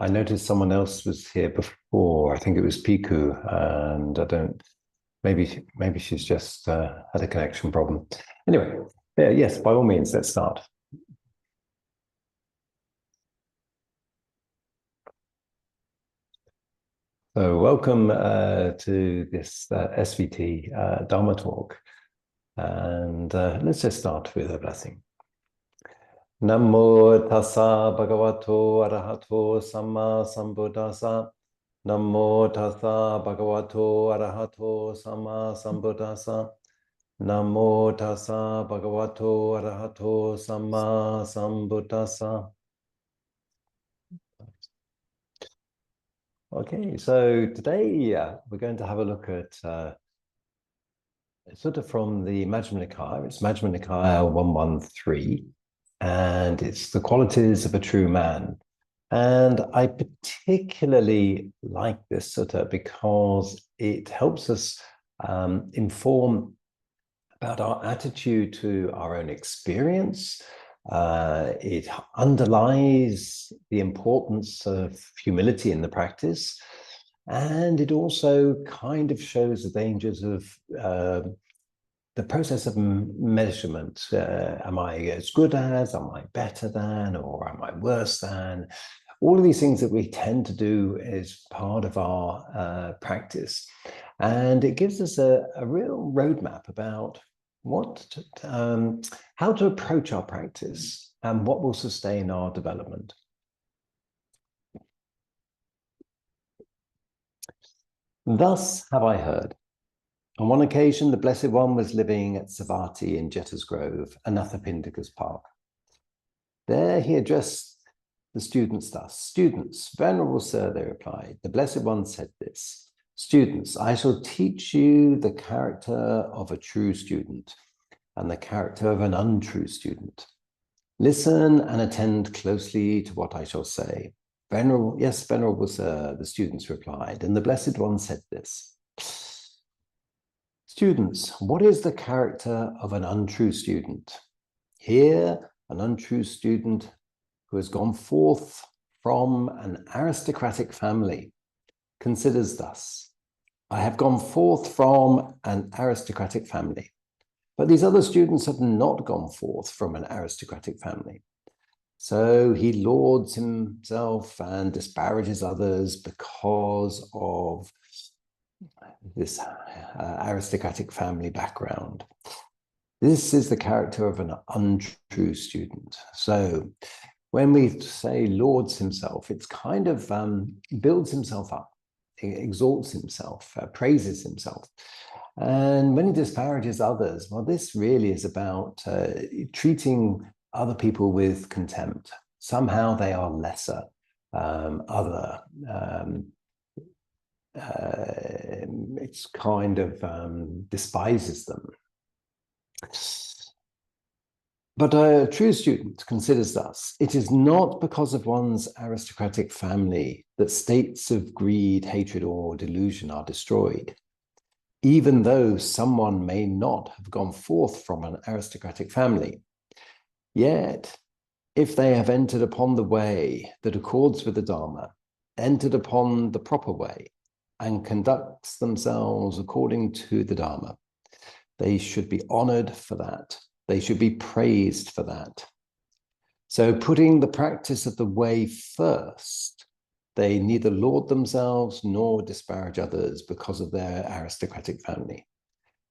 I noticed someone else was here before. I think it was Piku, and I don't. Maybe she's just had a connection problem. Anyway, yeah, yes, by all means, let's start. So welcome to this SVT Dharma talk. And let's just start with a blessing. Namo tassa bhagavato arahato samma sambuddhassa. Namo tassa bhagavato arahato samma sambuddhassa. Namo tassa bhagavato arahato samma sambuddhassa. Okay, so today we're going to have a look at Sutta from the Majjhima Nikaya. It's Majjhima Nikaya 113, and it's the qualities of a true man. And I particularly like this sutta because it helps us inform about our attitude to our own experience. It underlies the importance of humility in the practice, and it also kind of shows the dangers of the process of measurement. Am I as good as, am I better than, or am I worse than? All of these things that we tend to do is part of our practice. And it gives us a real roadmap about how to approach our practice and what will sustain our development. Thus have I heard. On one occasion, the Blessed One was living at Savatthi in Jeta's Grove, Anathapindika's park. There he addressed the students thus. Students, Venerable Sir, they replied, the Blessed One said this. Students, I shall teach you the character of a true student and the character of an untrue student. Listen and attend closely to what I shall say. Yes, Venerable Sir, the students replied, and the Blessed One said this. Students, what is the character of an untrue student? Here, an untrue student who has gone forth from an aristocratic family considers thus. I have gone forth from an aristocratic family, but these other students have not gone forth from an aristocratic family. So he lauds himself and disparages others because of this aristocratic family background. This is the character of an untrue student. So when we say lauds himself, it's kind of builds himself up, exalts himself, praises himself. And when he disparages others, well, this really is about treating other people with contempt. Somehow they are lesser, it's kind of despises them. But a true student considers thus, it is not because of one's aristocratic family that states of greed, hatred, or delusion are destroyed. Even though someone may not have gone forth from an aristocratic family, yet if they have entered upon the way that accords with the Dharma, entered upon the proper way, and conducts themselves according to the Dharma, they should be honored for that. They should be praised for that. So putting the practice of the way first, they neither laud themselves nor disparage others because of their aristocratic family.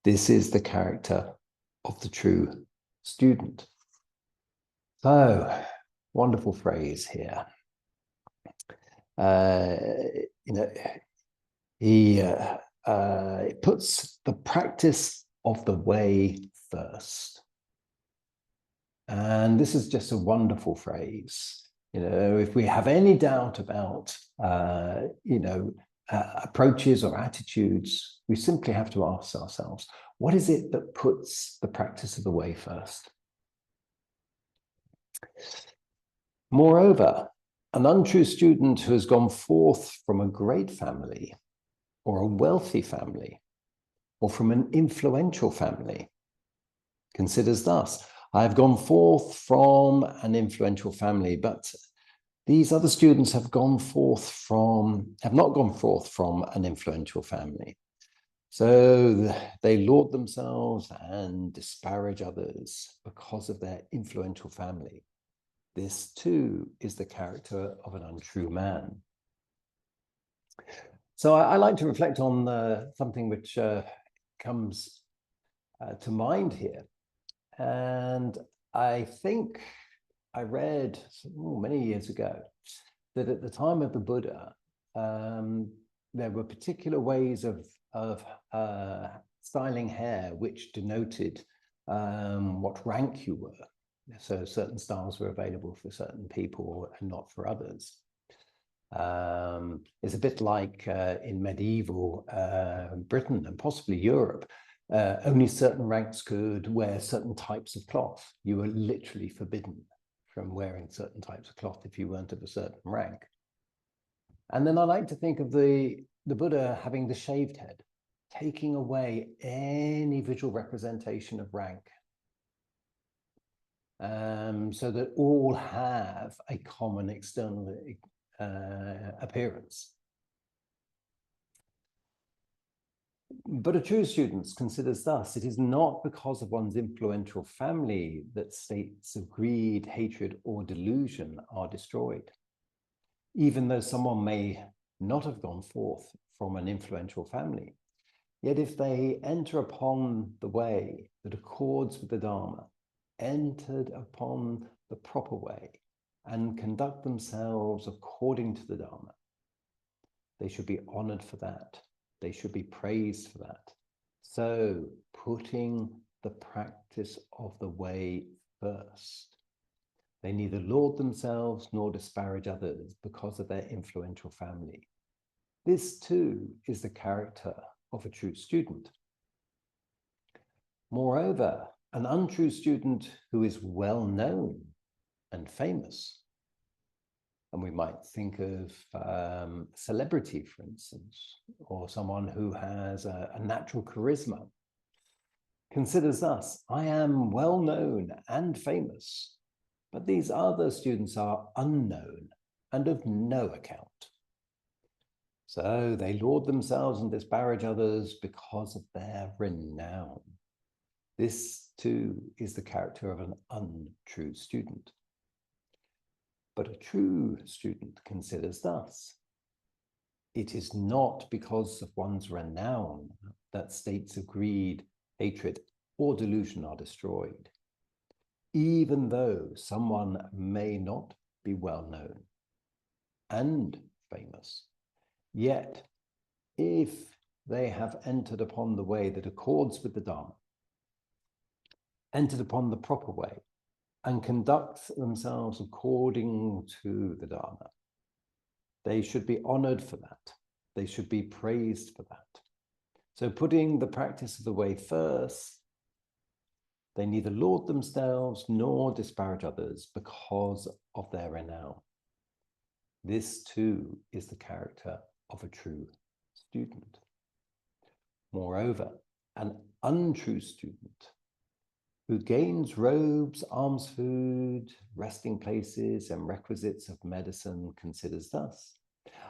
This is the character of the true student. So, wonderful phrase here. He puts the practice of the way first. And this is just a wonderful phrase. If we have any doubt about, approaches or attitudes, we simply have to ask ourselves, what is it that puts the practice of the way first? Moreover, an untrue student who has gone forth from a great family or a wealthy family or from an influential family considers thus, I have gone forth from an influential family, but These other students have not gone forth from an influential family. So they laud themselves and disparage others because of their influential family. This too is the character of an untrue man. So I like to reflect on something which comes to mind here. And I think I read many years ago that at the time of the Buddha, there were particular ways of styling hair which denoted what rank you were. So certain styles were available for certain people and not for others. It's a bit like in medieval Britain and possibly Europe. Only certain ranks could wear certain types of cloth. You were literally forbidden from wearing certain types of cloth if you weren't of a certain rank. And then I like to think of the Buddha having the shaved head, taking away any visual representation of rank, so that all have a common external appearance. But a true student considers thus: it is not because of one's influential family that states of greed, hatred, or delusion are destroyed. Even though someone may not have gone forth from an influential family, yet if they enter upon the way that accords with the Dharma, entered upon the proper way, and conduct themselves according to the Dharma, they should be honored for that. They should be praised for that. So putting the practice of the way first. They neither laud themselves nor disparage others because of their influential family. This too is the character of a true student. Moreover, an untrue student who is well known and famous, and we might think of celebrity, for instance, or someone who has a natural charisma, considers thus: I am well known and famous, but these other students are unknown and of no account. So they laud themselves and disparage others because of their renown. This too is the character of an untrue student. But a true student considers thus: it is not because of one's renown that states of greed, hatred, or delusion are destroyed, even though someone may not be well known and famous. Yet, if they have entered upon the way that accords with the Dharma, entered upon the proper way, and conduct themselves according to the Dharma, they should be honored for that. They should be praised for that. So putting the practice of the way first, they neither laud themselves nor disparage others because of their renown. This too is the character of a true student. Moreover, an untrue student who gains robes, alms food, resting places, and requisites of medicine considers thus: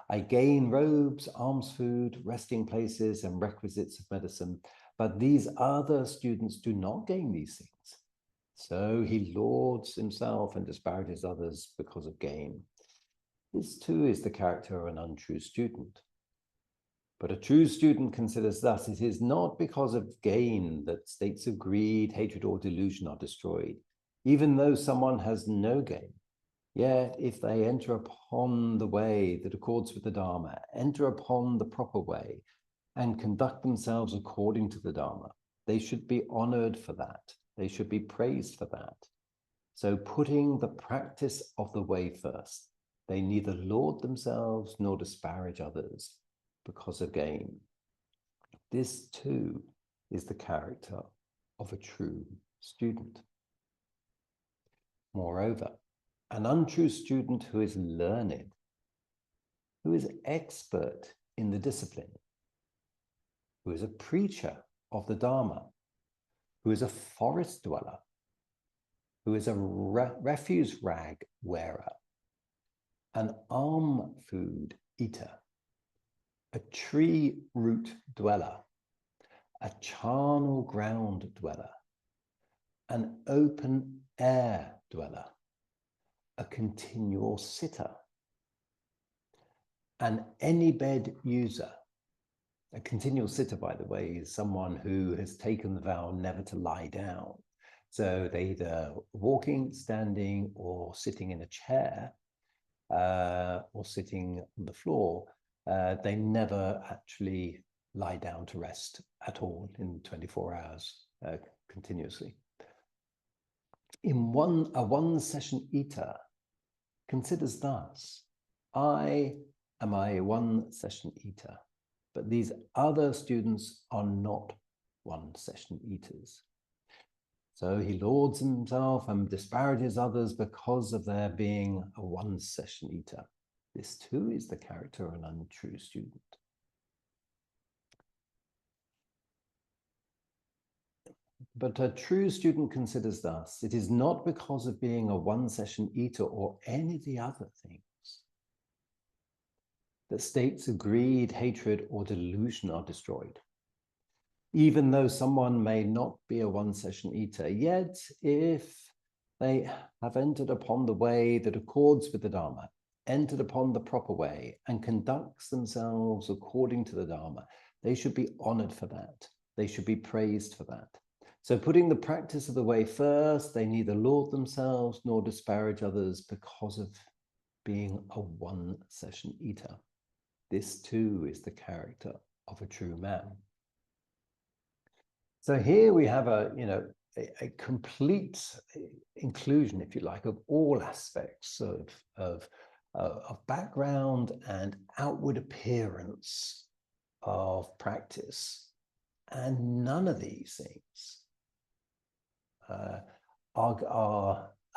I gain robes, alms food, resting places, and requisites of medicine, but these other students do not gain these things. So he lauds himself and disparages others because of gain. This too is the character of an untrue student. But a true student considers thus: it is not because of gain that states of greed, hatred, or delusion are destroyed, even though someone has no gain. Yet if they enter upon the way that accords with the Dharma, enter upon the proper way, and conduct themselves according to the Dharma, they should be honored for that. They should be praised for that. So putting the practice of the way first, they neither laud themselves nor disparage others because of gain. This too is the character of a true student. Moreover, an untrue student who is learned, who is expert in the discipline, who is a preacher of the Dharma, who is a forest dweller, who is a refuse rag wearer, an alm food eater, a tree root dweller, a charnel ground dweller, an open air dweller, a continual sitter, an any bed user. A continual sitter, by the way, is someone who has taken the vow never to lie down. So they either walking, standing, or sitting in a chair, or sitting on the floor. They never actually lie down to rest at all in 24 hours continuously. A one session eater considers thus: I am a one session eater, but these other students are not one session eaters. So he lauds himself and disparages others because of their being a one session eater. This too is the character of an untrue student. But a true student considers thus: it is not because of being a one session eater or any of the other things that states of greed, hatred, or delusion are destroyed. Even though someone may not be a one session eater, yet if they have entered upon the way that accords with the Dharma, entered upon the proper way, and conducts themselves according to the Dharma, they should be honored for that. They should be praised for that. So putting the practice of the way first, they neither laud themselves nor disparage others because of being a one session eater. This too is the character of a true man. So here we have a complete inclusion, if you like, of all aspects of background and outward appearance of practice. And none of these things are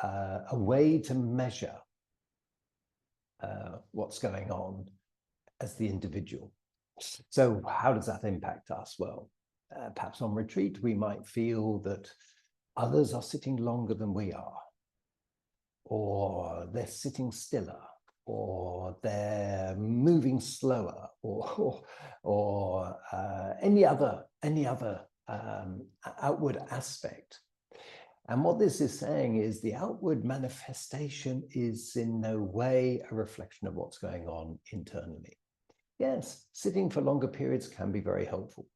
a way to measure what's going on as the individual. So how does that impact us? Well, perhaps on retreat, we might feel that others are sitting longer than we are, or they're sitting stiller, or they're moving slower, or any other outward aspect. And what this is saying is the outward manifestation is in no way a reflection of what's going on internally. Yes, sitting for longer periods can be very helpful.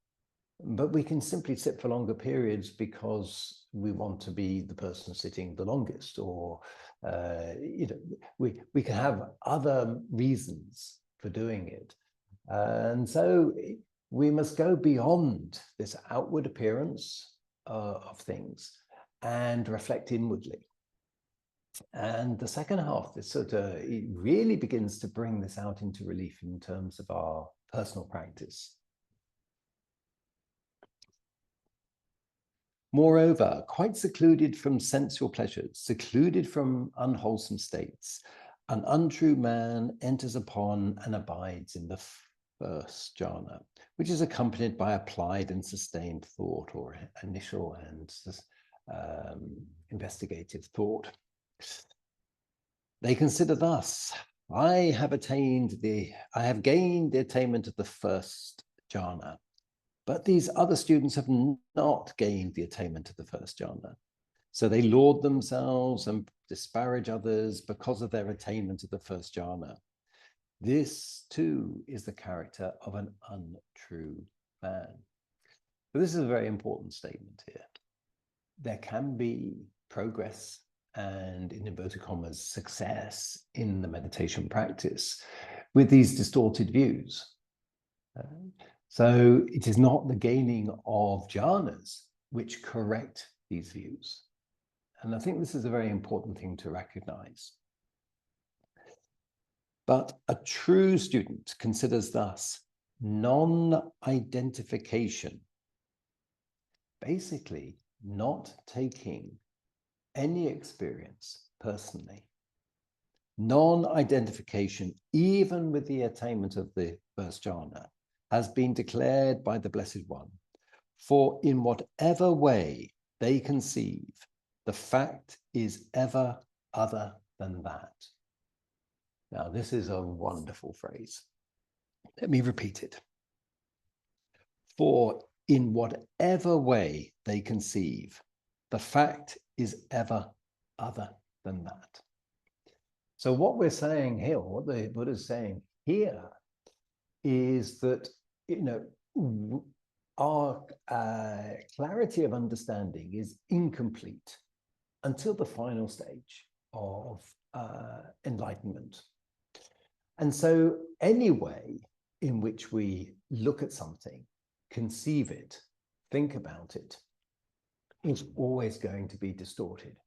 But we can simply sit for longer periods because we want to be the person sitting the longest, or we can have other reasons for doing it. And so we must go beyond this outward appearance of things and reflect inwardly. And the second half, this it really begins to bring this out into relief in terms of our personal practice. Moreover, quite secluded from sensual pleasures, secluded from unwholesome states, an untrue man enters upon and abides in the first jhana, which is accompanied by applied and sustained thought, or initial and investigative thought. They consider thus: I have gained the attainment of the first jhana, but these other students have not gained the attainment of the first jhana. So they laud themselves and disparage others because of their attainment of the first jhana. This too is the character of an untrue man. So this is a very important statement here. There can be progress and, in inverted commas, success in the meditation practice with these distorted views. So it is not the gaining of jhanas which correct these views. And I think this is a very important thing to recognize. But a true student considers thus non-identification, basically not taking any experience personally. Non-identification, even with the attainment of the first jhana, has been declared by the Blessed One. For in whatever way they conceive, the fact is ever other than that. Now, this is a wonderful phrase. Let me repeat it. For in whatever way they conceive, the fact is ever other than that. So what we're saying here, what the Buddha is saying here, is that, our clarity of understanding is incomplete until the final stage of enlightenment. And so any way in which we look at something, conceive it, think about it, is always going to be distorted.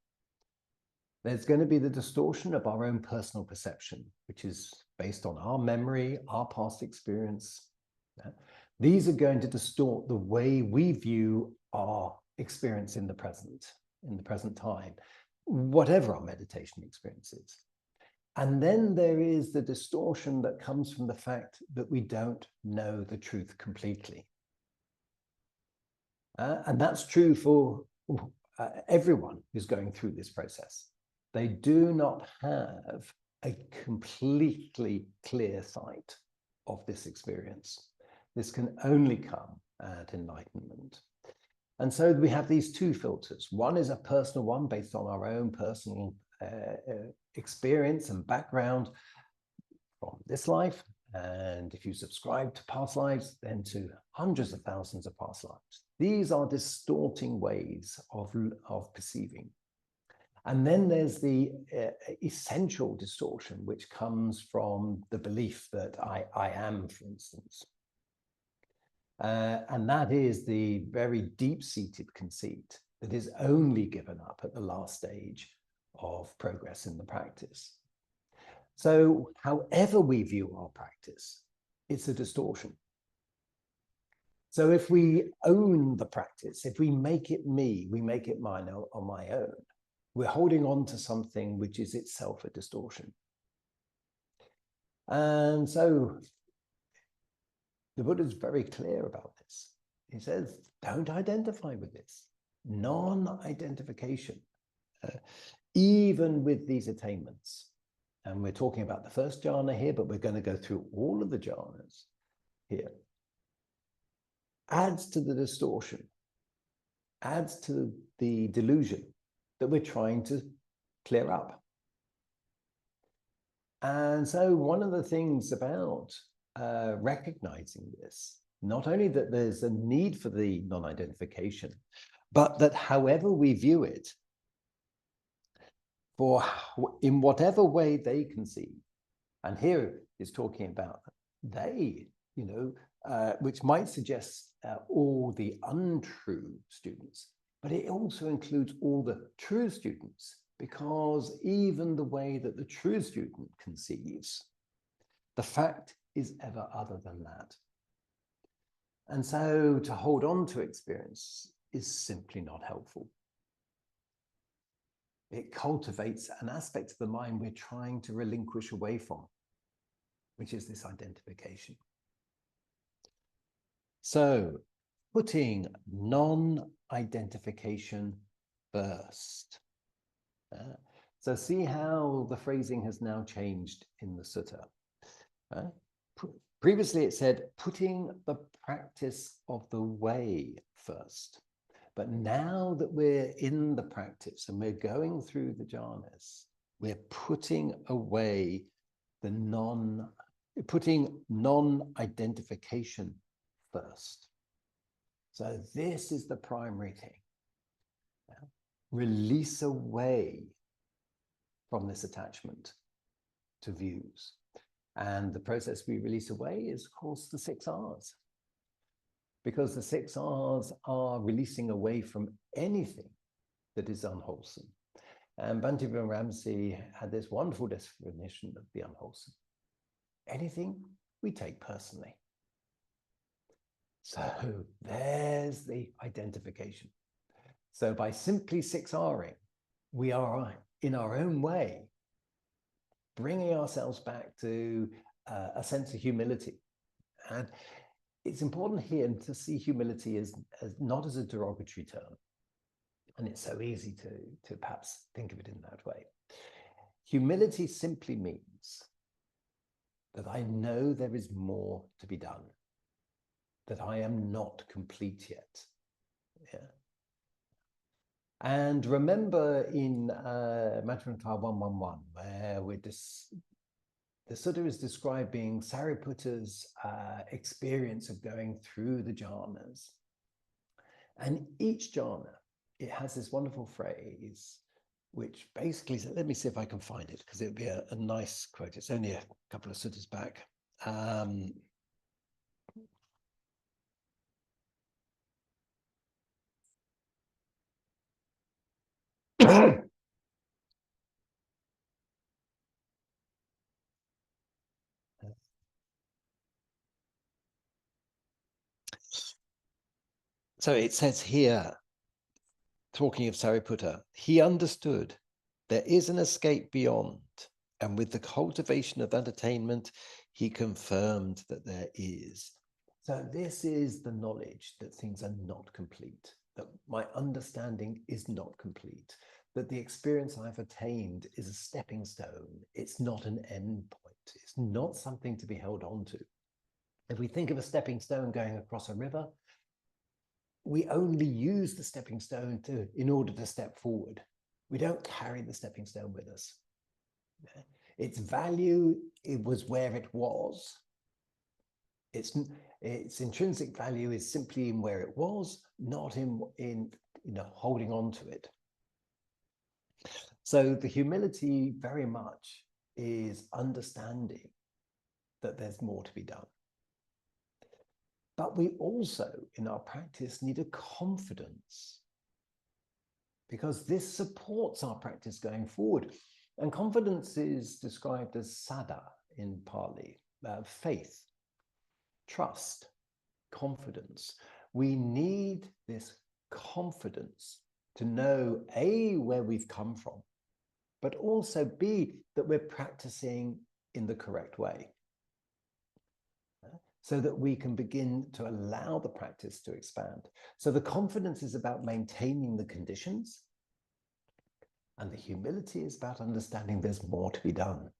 There's going to be the distortion of our own personal perception, which is based on our memory, our past experience. These are going to distort the way we view our experience in the present time, whatever our meditation experience is. And then there is the distortion that comes from the fact that we don't know the truth completely. And that's true for everyone who's going through this process. They do not have a completely clear sight of this experience. This can only come at enlightenment. And so we have these two filters. One is a personal one based on our own personal experience and background from this life. And if you subscribe to past lives, then to hundreds of thousands of past lives. These are distorting ways of perceiving. And then there's the essential distortion, which comes from the belief that I am, for instance. And that is the very deep-seated conceit that is only given up at the last stage of progress in the practice. So however we view our practice, it's a distortion. So if we own the practice, if we make it me, we make it mine on my own, we're holding on to something which is itself a distortion. And so the Buddha is very clear about this. He says, don't identify with this. Non-identification, even with these attainments. And we're talking about the first jhana here, but we're going to go through all of the jhanas here. Adds to the distortion, adds to the delusion that we're trying to clear up. And so one of the things about recognizing this, not only that there's a need for the non-identification, but that however we view it, in whatever way they conceive, and here is talking about they, which might suggest all the untrue students, but it also includes all the true students, because even the way that the true student conceives, the fact is ever other than that. And so to hold on to experience is simply not helpful. It cultivates an aspect of the mind we're trying to relinquish away from, which is this identification. So putting non-identification first. So see how the phrasing has now changed in the sutta. Previously it said putting the practice of the way first. But now that we're in the practice and we're going through the jhanas, we're putting away putting non-identification first. So this is the primary thing. Release away from this attachment to views. And the process we release away is, of course, the 6 R's. Because the 6 R's are releasing away from anything that is unwholesome. And Bhante Ramsey had this wonderful definition of the unwholesome. Anything we take personally. So there's the identification. So by simply 6Ring, we are in our own way bringing ourselves back to a sense of humility. And it's important here to see humility as not as a derogatory term. And it's so easy to perhaps think of it in that way. Humility simply means that I know there is more to be done, that I am not complete yet. Yeah. And remember in Majjhima Nikaya 111, where the sutta is describing Sariputta's experience of going through the jhanas. And each jhana, it has this wonderful phrase, which basically, let me see if I can find it, because it would be a nice quote. It's only a couple of suttas back. So it says here, talking of Sariputta, he understood there is an escape beyond, and with the cultivation of that attainment, he confirmed that there is. So this is the knowledge that things are not complete, that my understanding is not complete, that the experience I've attained is a stepping stone. It's not an end point. It's not something to be held on to. If we think of a stepping stone going across a river, we only use the stepping stone in order to step forward. We don't carry the stepping stone with us. Its value, it was where it was. Its intrinsic value is simply in where it was, not in holding on to it. So the humility very much is understanding that there's more to be done. But we also, in our practice, need a confidence, because this supports our practice going forward. And confidence is described as saddha in Pali, faith, trust, confidence. We need this confidence to know, A, where we've come from, but also B, that we're practicing in the correct way, so that we can begin to allow the practice to expand. So the confidence is about maintaining the conditions, and the humility is about understanding there's more to be done.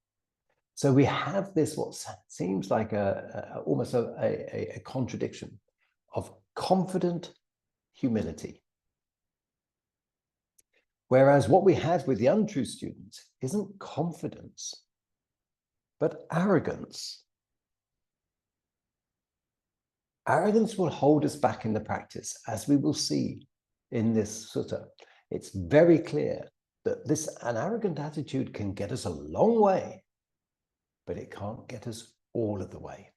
So we have this, what seems like almost a contradiction of confident humility. Whereas what we have with the untrue students isn't confidence, but arrogance. Arrogance will hold us back in the practice, as we will see in this sutta. It's very clear that an arrogant attitude can get us a long way, but it can't get us all of the way.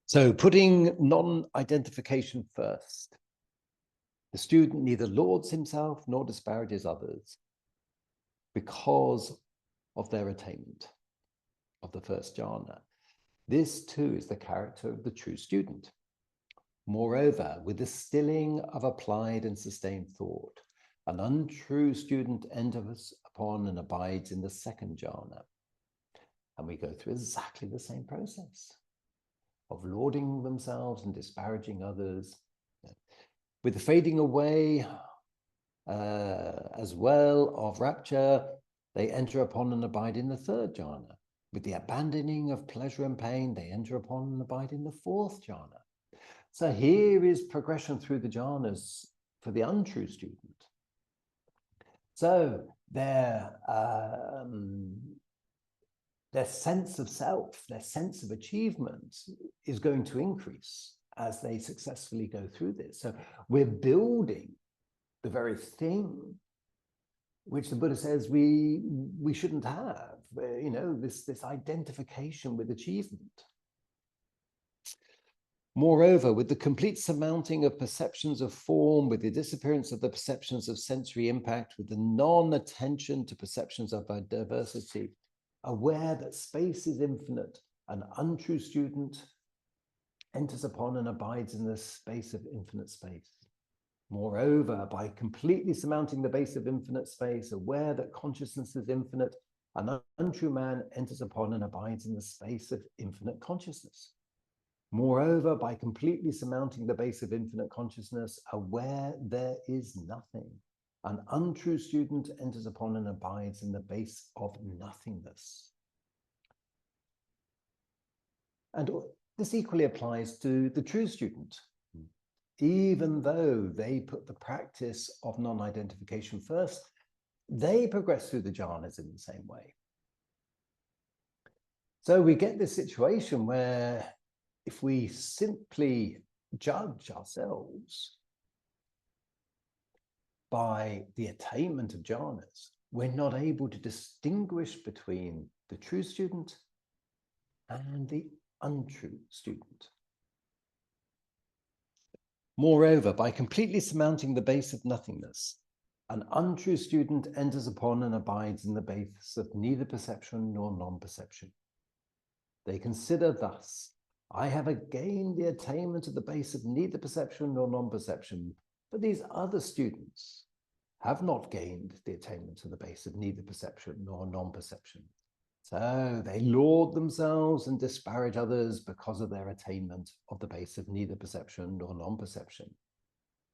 So putting non-identification first, the student neither lauds himself nor disparages others because of their attainment of the first jhana. This too is the character of the true student. Moreover, with the stilling of applied and sustained thought, an untrue student enters upon and abides in the second jhana. And we go through exactly the same process of lauding themselves and disparaging others. With the fading away as well of rapture, they enter upon and abide in the third jhana. With the abandoning of pleasure and pain, they enter upon and abide in the fourth jhana. So here is progression through the jhanas for the untrue student. So their sense of self, their sense of achievement is going to increase as they successfully go through this. So we're building the very thing which the Buddha says we shouldn't have, this identification with achievement. Moreover, with the complete surmounting of perceptions of form, with the disappearance of the perceptions of sensory impact, with the non-attention to perceptions of diversity, aware that space is infinite, an untrue student enters upon and abides in the space of infinite space. Moreover, by completely surmounting the base of infinite space, aware that consciousness is infinite, an untrue man enters upon and abides in the space of infinite consciousness. Moreover, by completely surmounting the base of infinite consciousness, aware there is nothing, An untrue student enters upon and abides in the base of nothingness. And this equally applies to the true student. Even though they put the practice of non-identification first, they progress through the jhanas in the same way. So we get this situation where if we simply judge ourselves by the attainment of jhanas, we're not able to distinguish between the true student and the untrue student. Moreover, by completely surmounting the base of nothingness, an untrue student enters upon and abides in the base of neither perception nor non-perception. They consider thus, I have gained the attainment of the base of neither perception nor non-perception, but these other students have not gained the attainment of the base of neither perception nor non-perception. So they laud themselves and disparage others because of their attainment of the base of neither perception nor non-perception.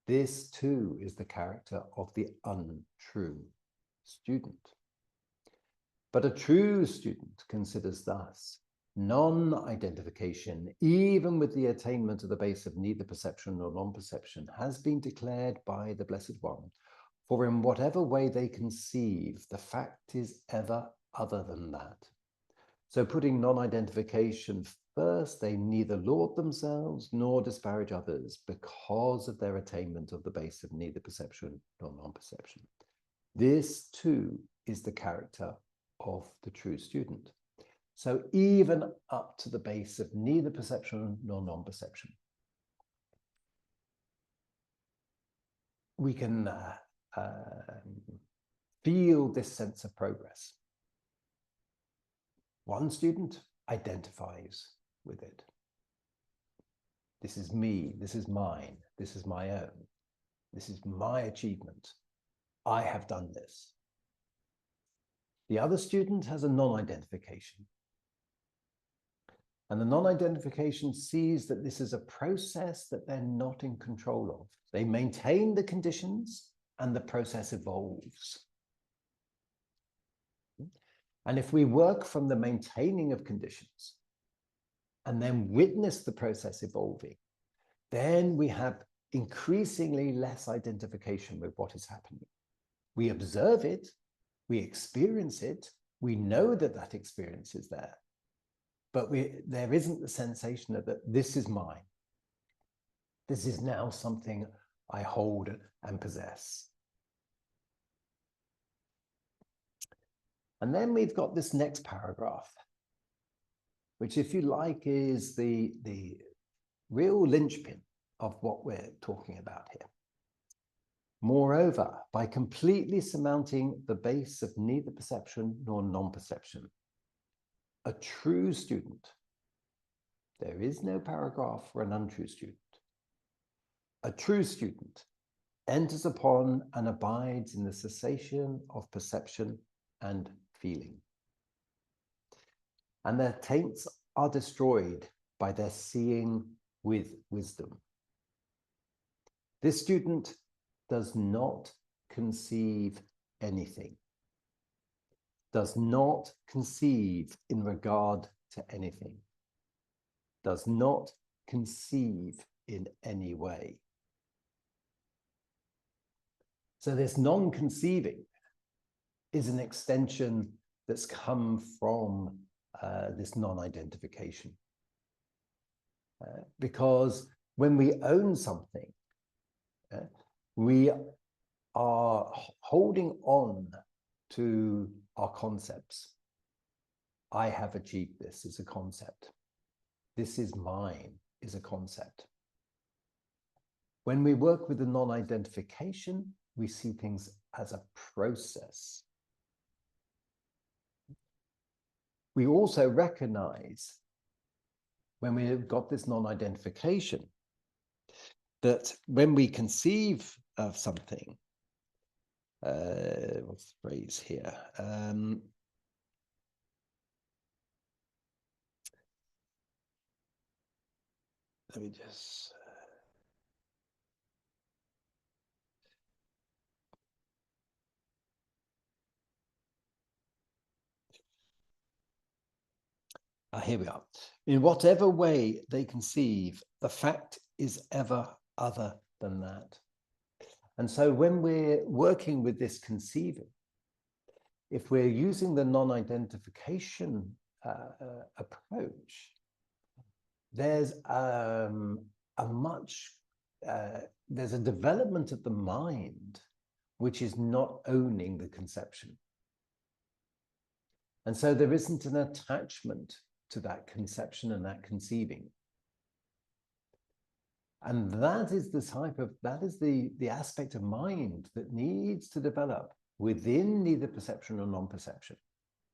This too is the character of the untrue student. But a true student considers thus, non-identification, even with the attainment of the base of neither perception nor non-perception, has been declared by the Blessed One, for in whatever way they conceive, the fact is ever other than that. So putting non-identification first, they neither laud themselves nor disparage others because of their attainment of the base of neither perception nor non-perception. This too is the character of the true student. So even up to the base of neither perception nor non-perception, we can feel this sense of progress. One student identifies with it. This is me, this is mine, this is my own, this is my achievement. I have done this. The other student has a non-identification. And the non-identification sees that this is a process that they're not in control of. They maintain the conditions and the process evolves. And if we work from the maintaining of conditions and then witness the process evolving, then we have increasingly less identification with what is happening. We observe it, we experience it, we know that that experience is there, but there isn't the sensation that this is mine. This is now something I hold and possess. And then we've got this next paragraph, which, if you like, is the real linchpin of what we're talking about here. Moreover, by completely surmounting the base of neither perception nor non-perception, a true student, there is no paragraph for an untrue student. A true student enters upon and abides in the cessation of perception and feeling. And their taints are destroyed by their seeing with wisdom. This student does not conceive anything, does not conceive in regard to anything, does not conceive in any way. So this non-conceiving is an extension that's come from this non-identification. Because when we own something, we are holding on to our concepts. I have achieved this is a concept. This is mine is a concept. When we work with the non-identification, we see things as a process. We also recognize, when we've got this non-identification, that when we conceive of something, what's the phrase here? Let me just... Here we are. In whatever way they conceive, the fact is ever other than that. And so when we're working with this conceiving, if we're using the non-identification approach, there's there's a development of the mind which is not owning the conception. And so there isn't an attachment to that conception and that conceiving. And that is the aspect of mind that needs to develop within neither perception or non-perception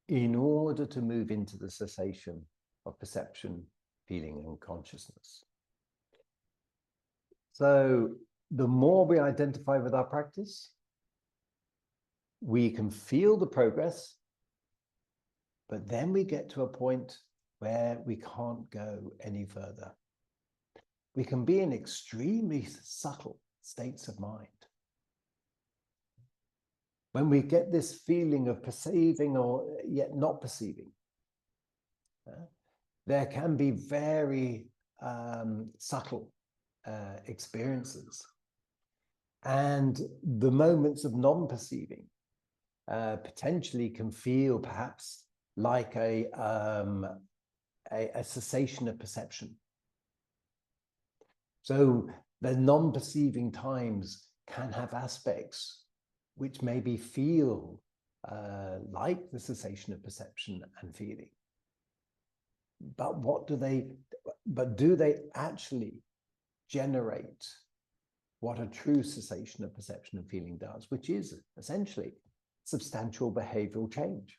in order to move into the cessation of perception, feeling, and consciousness. So the more we identify with our practice, we can feel the progress, but then we get to a point where we can't go any further. We can be in extremely subtle states of mind. When we get this feeling of perceiving or yet not perceiving, there can be very subtle experiences. And the moments of non-perceiving potentially can feel perhaps like a cessation of perception. So the non-perceiving times can have aspects which maybe feel like the cessation of perception and feeling. But do they actually generate what a true cessation of perception and feeling does, which is essentially substantial behavioral change?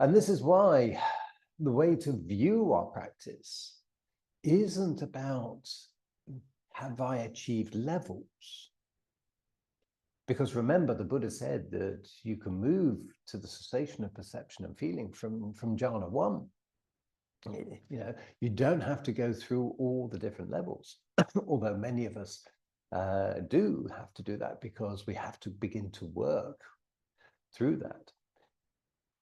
And this is why the way to view our practice isn't about, have I achieved levels? Because remember, the Buddha said that you can move to the cessation of perception and feeling from jhana 1. You don't have to go through all the different levels, although many of us do have to do that because we have to begin to work through that.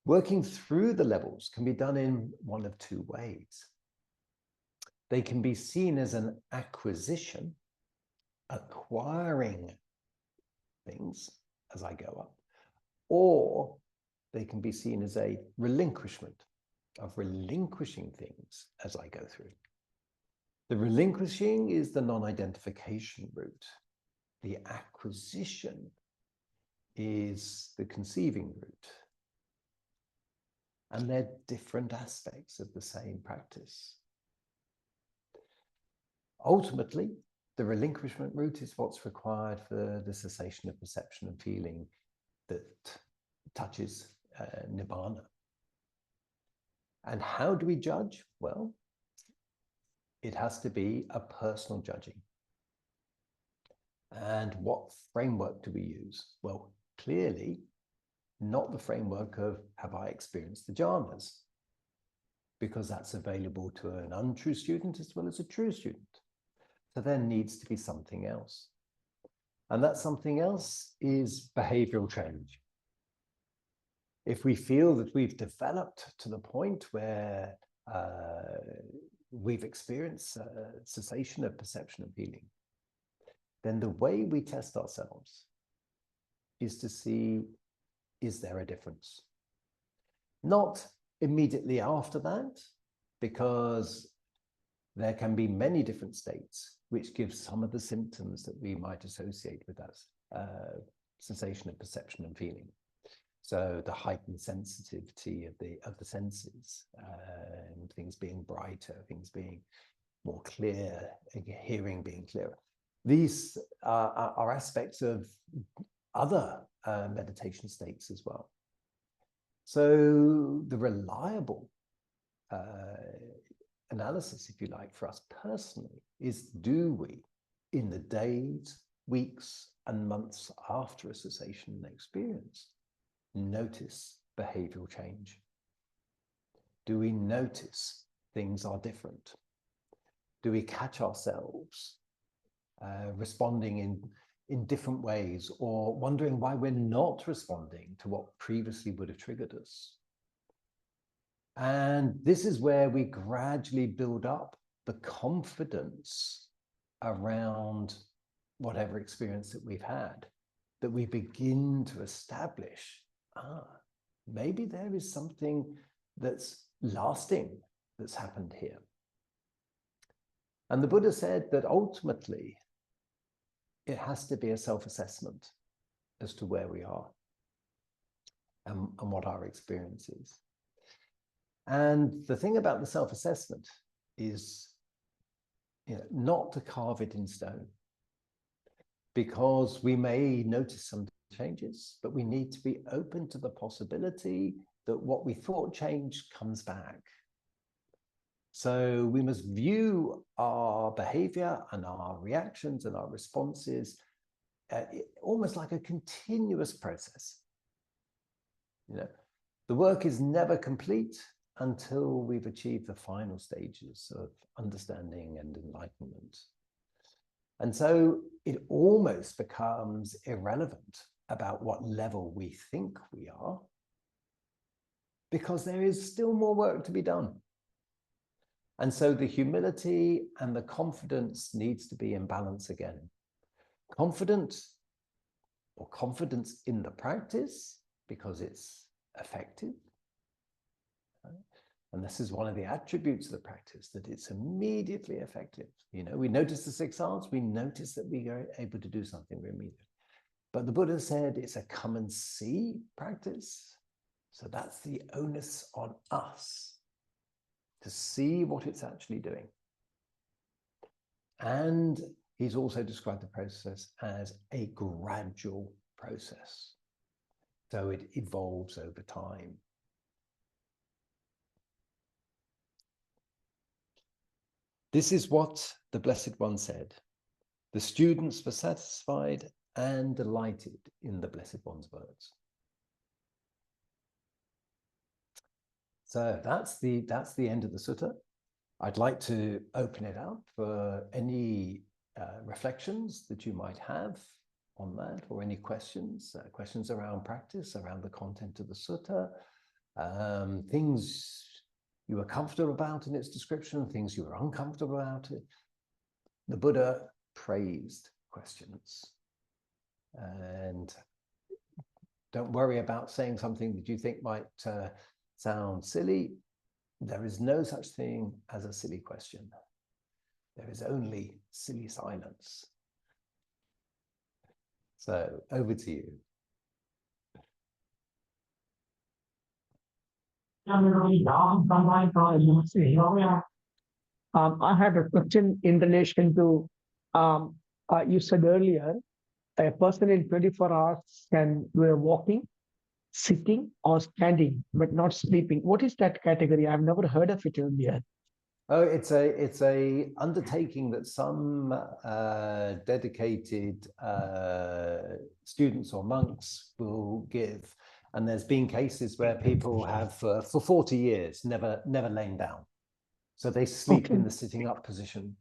Working through the levels can be done in one of two ways. They can be seen as an acquisition, acquiring things as I go up, or they can be seen as a relinquishment, of relinquishing things as I go through. The relinquishing is the non-identification route. The acquisition is the conceiving route. And they're different aspects of the same practice. Ultimately, the relinquishment route is what's required for the cessation of perception and feeling that touches nibbana. And how do we judge? Well, it has to be a personal judging. And what framework do we use? Well, clearly, not the framework of have I experienced the jhanas, because that's available to an untrue student as well as a true student. So there needs to be something else. And that something else is behavioral change. If we feel that we've developed to the point where we've experienced cessation of perception and feeling, then the way we test ourselves is to see, is there a difference? Not immediately after that, because there can be many different states which give some of the symptoms that we might associate with that cessation of perception and feeling. So the heightened sensitivity of the senses, things being brighter, things being more clear, hearing being clearer. These are aspects of other meditation states as well. So the reliable analysis, if you like, for us personally is, do we, in the days, weeks, and months after a cessation experience, notice behavioral change? Do we notice things are different? Do we catch ourselves responding in different ways, or wondering why we're not responding to what previously would have triggered us? And this is where we gradually build up the confidence around whatever experience that we've had, that we begin to establish, maybe there is something that's lasting that's happened here. And the Buddha said that ultimately it has to be a self-assessment as to where we are and what our experience is. And the thing about the self-assessment is, not to carve it in stone, because we may notice some changes, but we need to be open to the possibility that what we thought changed comes back. So we must view our behavior and our reactions and our responses almost like a continuous process. The work is never complete until we've achieved the final stages of understanding and enlightenment. And so it almost becomes irrelevant about what level we think we are, because there is still more work to be done. And so the humility and the confidence needs to be in balance again. Confidence in the practice, because it's effective. And this is one of the attributes of the practice, that it's immediately effective. We notice the 6 arts, we notice that we are able to do something immediately. But the Buddha said it's a come and see practice. So that's the onus on us to see what it's actually doing. And he's also described the process as a gradual process. So it evolves over time. This is what the Blessed One said. The students were satisfied and delighted in the Blessed One's words. So that's the end of the sutta. I'd like to open it up for any reflections that you might have on that, or any questions around practice, around the content of the sutta, things you were comfortable about in its description, things you were uncomfortable about it. The Buddha praised questions. And don't worry about saying something that you think might sound silly. There is no such thing as a silly question. There is only silly silence. So over to you. I had a question in relation to, you said earlier, a person in 24 hours can do walking, sitting, or standing, but not sleeping. What is that category? I've never heard of it earlier. Oh, it's a undertaking that some dedicated students or monks will give. And there's been cases where people have for 40 years never lain down. So they sleep in the sitting up position.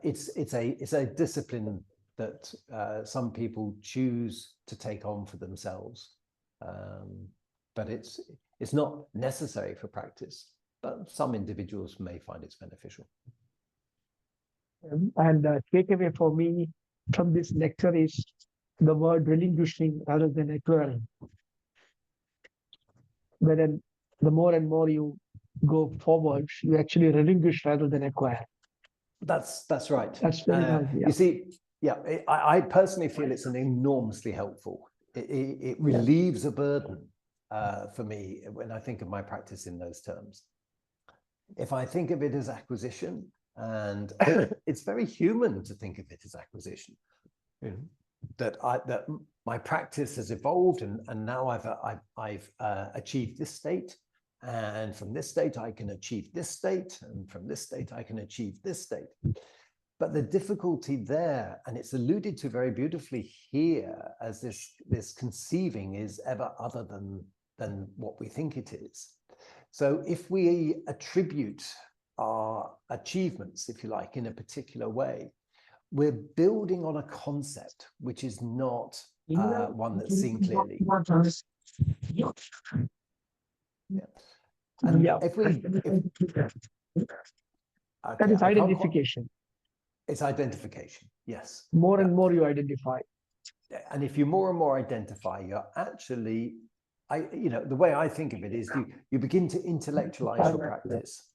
It's a discipline that some people choose to take on for themselves. But it's not necessary for practice, but some individuals may find it's beneficial. And takeaway for me from this lecture is the word relinquishing rather than acquiring. Whether the more and more you go forward, you actually relinquish rather than acquire. That's right. That's very nice. Yeah. You see, I personally feel it's an enormously helpful. It relieves a burden for me when I think of my practice in those terms. If I think of it as acquisition, and it's very human to think of it as acquisition, that my practice has evolved, and now I've achieved this state, and from this state I can achieve this state, and from this state I can achieve this state. But the difficulty there, and it's alluded to very beautifully here, as this conceiving is ever other than what we think it is. So if we attribute our achievements, if you like, in a particular way, we're building on a concept which is not one that's seen clearly. Yeah. And Yeah. if we, That okay, is I can't quite, identification. it's identification, yes. More Yeah. and more you identify. And if you more and more identify, you're actually, the way I think of it is you begin to intellectualize your practice.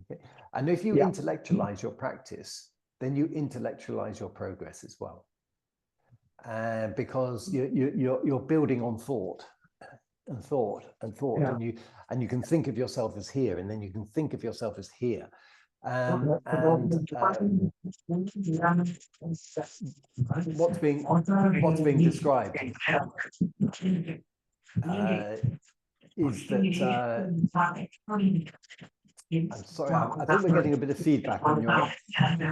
Okay. And if you intellectualize your practice, then you intellectualize your progress as well. Because you're building on thought and thought and thought, and you can think of yourself as here, and then you can think of yourself as here. What's being described is that I'm sorry, I think we're getting a bit of feedback on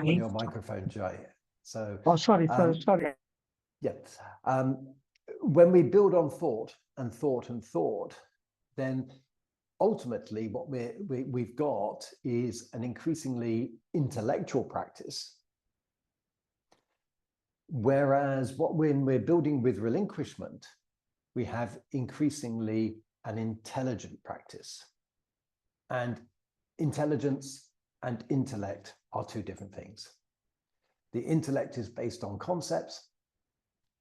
your microphone, Jay. So sorry. yeah, when we build on thought and thought and thought, then ultimately what we've got is an increasingly intellectual practice. Whereas when we're building with relinquishment, we have increasingly an intelligent practice. And intelligence and intellect are two different things. The intellect is based on concepts,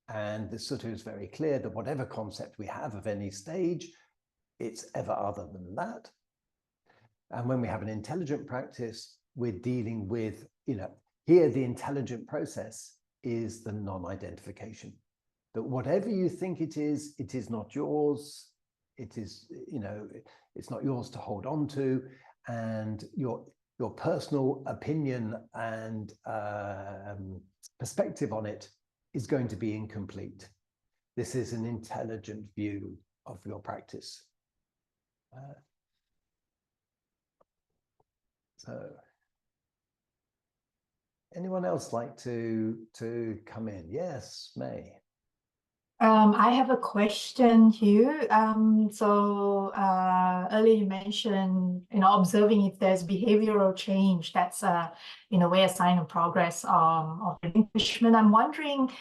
and the Sutta is very clear that whatever concept we have of any stage, it's ever other than that. And when we have an intelligent practice, we're dealing with, here the intelligent process is the non-identification. That whatever you think it is not yours. It is, it's not yours to hold on to, and your personal opinion and perspective on it is going to be incomplete. This is an intelligent view of your practice. So, anyone else like to come in? Yes, May. I have a question, Hugh. Earlier you mentioned, observing if there's behavioral change, that's in a way a sign of progress of relinquishment. I'm wondering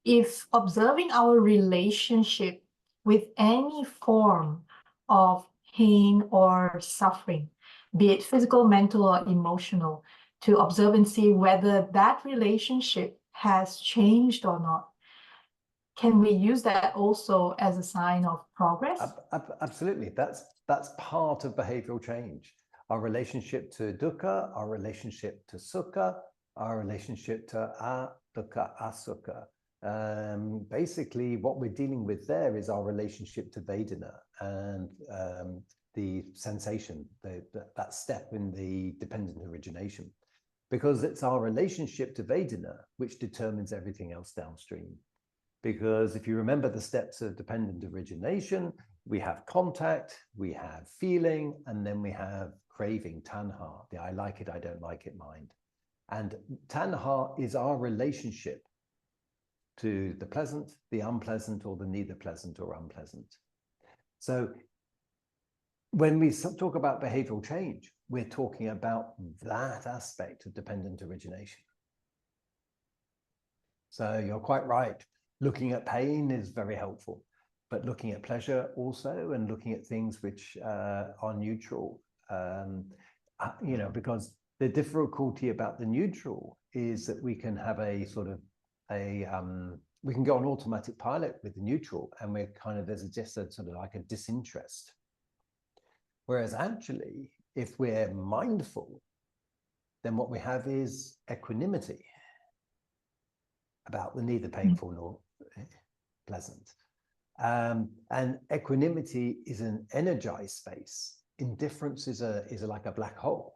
if observing our relationship with any form of pain or suffering, be it physical, mental, or emotional, to observe and see whether that relationship has changed or not. Can we use that also as a sign of progress? Absolutely. That's part of behavioral change. Our relationship to dukkha, our relationship to sukha, our relationship to dukkha, asukha. Basically, what we're dealing with there is our relationship to Vedana and the sensation, that step in the dependent origination. Because it's our relationship to Vedana which determines everything else downstream. Because if you remember the steps of dependent origination, we have contact, we have feeling, and then we have craving, tanha, the I like it, I don't like it mind. And tanha is our relationship to the pleasant, the unpleasant, or the neither pleasant or unpleasant. So when we talk about behavioral change, we're talking about that aspect of dependent origination. So you're quite right. Looking at pain is very helpful, but looking at pleasure also, and looking at things which are neutral, because the difficulty about the neutral is that we can have we can go on automatic pilot with the neutral, and we're there's just a sort of like a disinterest. Whereas actually, if we're mindful, then what we have is equanimity about the neither painful nor pleasant. And equanimity is an energized space. Indifference is like a black hole.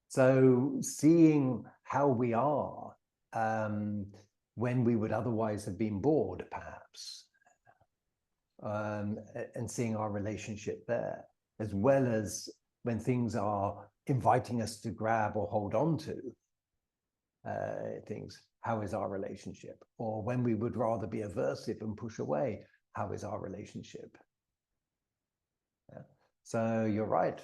So seeing how we are when we would otherwise have been bored, perhaps, and seeing our relationship there, as well as when things are inviting us to grab or hold on to things, how is our relationship? Or when we would rather be aversive and push away, how is our relationship? Yeah. So you're right.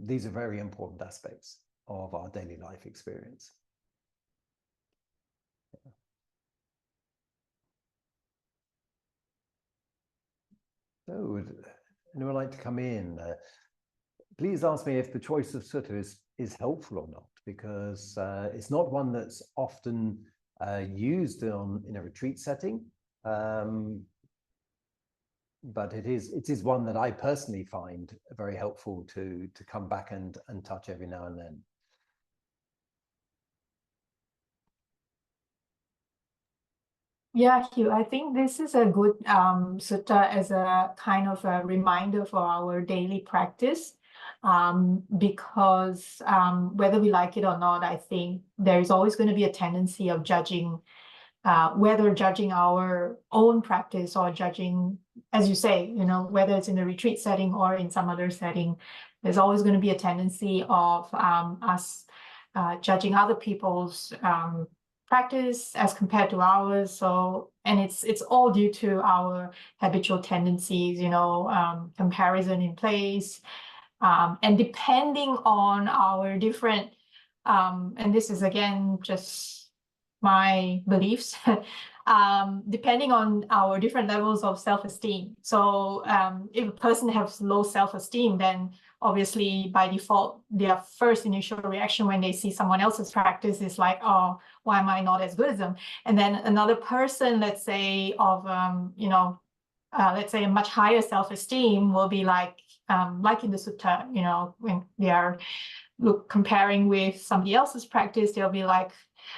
These are very important aspects of our daily life experience. So would anyone like to come in? Please ask me if the choice of sutta is helpful or not, because it's not one that's often used in a retreat setting. But it is one that I personally find very helpful to come back and touch every now and then. Yeah, Hugh, I think this is a good sutta as a kind of a reminder for our daily practice, because whether we like it or not, I think there's always going to be a tendency of judging, whether judging our own practice or judging, as you say, you know, whether it's in a retreat setting or in some other setting, there's always going to be a tendency of us judging other people's practice as compared to ours. So, and it's all due to our habitual tendencies, you know, comparison in place, and depending on our different, and this is again just my beliefs, depending on our different levels of self-esteem. So if a person has low self-esteem, then obviously by default, their first initial reaction when they see someone else's practice is like, oh, why am I not as good as them? And then another person, let's say of, you know, let's say a much higher self-esteem will be like in the sutta, you know, when they are comparing with somebody else's practice, they'll be like,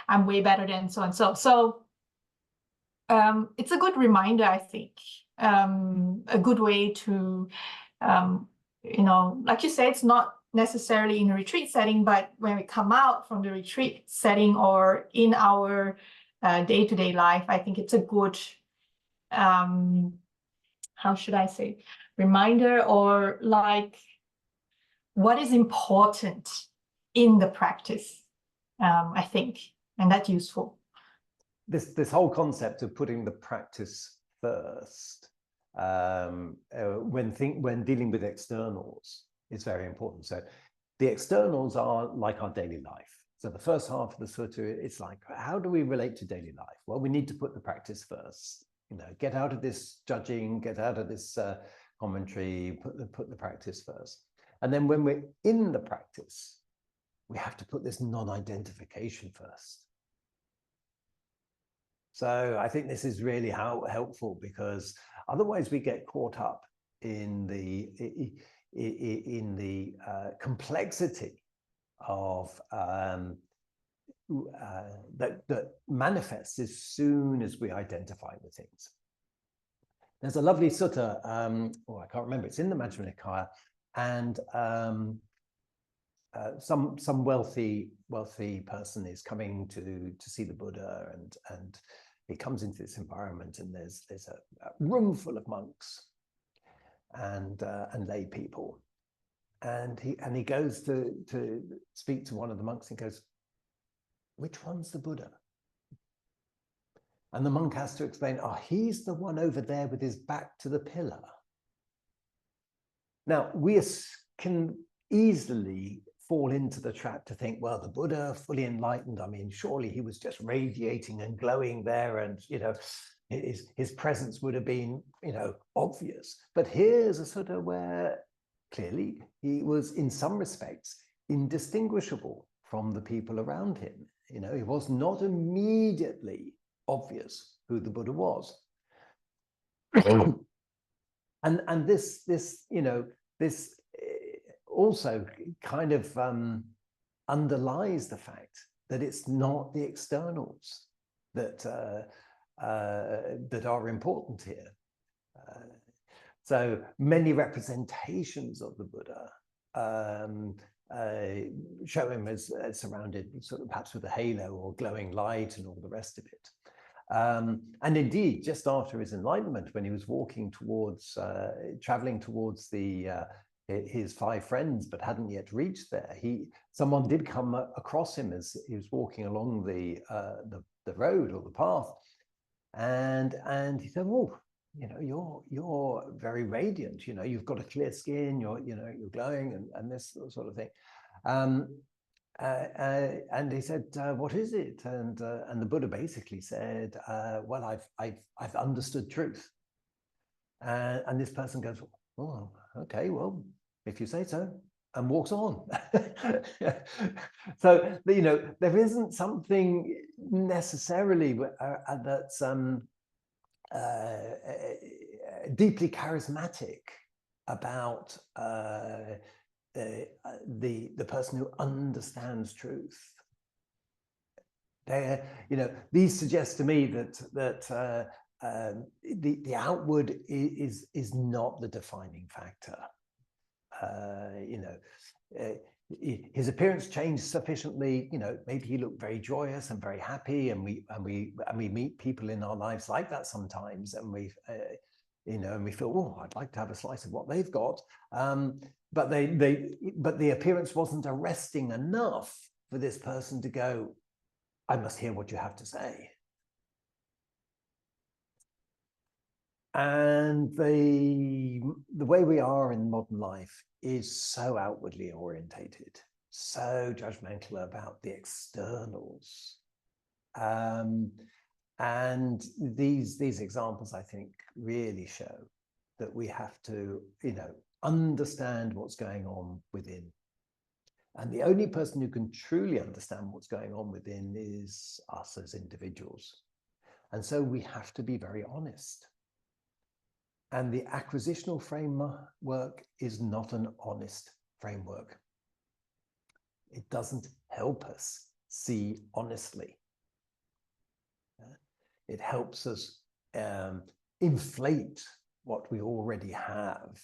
I'm way better than so and so. So it's a good reminder, I think, a good way to, you know, like you say, it's not necessarily in a retreat setting, but when we come out from the retreat setting or in our day-to-day life, I think it's a good, how should I say, reminder, or like what is important in the practice, I think, and that's useful. This whole concept of putting the practice first when dealing with externals is very important. So the externals are like our daily life. So the first half of the sutta, it's like, how do we relate to daily life? Well, we need to put the practice first. You know, get out of this judging, get out of this commentary, put the practice first. And then when we're in the practice, we have to put this non-identification first. So I think this is really helpful, because otherwise we get caught up in the complexity of that manifests as soon as we identify the things. There's a lovely sutta, I can't remember, it's in the Majjhima Nikaya, and some wealthy person is coming to see the Buddha, and he comes into this environment, and there's a room full of monks and lay people, and he goes to speak to one of the monks and goes, which one's the Buddha? And the monk has to explain, oh, he's the one over there with his back to the pillar. Now, we can easily fall into the trap to think, well, the Buddha, fully enlightened, I mean, surely he was just radiating and glowing there, and, you know, his presence would have been, you know, obvious. But here's a sutta where clearly he was, in some respects, indistinguishable from the people around him. You know, it was not immediately obvious who the Buddha was. And this, you know, this also kind of underlies the fact that it's not the externals that are important here. So many representations of the Buddha show him as surrounded sort of perhaps with a halo or glowing light and all the rest of it. And indeed, just after his enlightenment, when he was walking towards, traveling towards his 5 friends, but hadn't yet reached there, someone did come across him as he was walking along the road or the path, and he said, "Oh, you know, you're very radiant. You know, you've got a clear skin. You're glowing, and this sort of thing." And he said, "What is it?" And the Buddha basically said, "Well, I've understood truth." And this person goes, oh, okay, well, if you say so, and walks on. So, you know, there isn't something necessarily that's deeply charismatic about the person who understands truth. You know, these suggest to me that the outward is not the defining factor. You know, his appearance changed sufficiently. You know, maybe he looked very joyous and very happy, and we meet people in our lives like that sometimes, and you know, and we feel, oh, I'd like to have a slice of what they've got. But the appearance wasn't arresting enough for this person to go, I must hear what you have to say. And the way we are in modern life is so outwardly orientated, so judgmental about the externals. And these examples, I think, really show that we have to, you know, understand what's going on within. And the only person who can truly understand what's going on within is us as individuals. And so we have to be very honest. And the acquisitional framework is not an honest framework. It doesn't help us see honestly. It helps us inflate what we already have.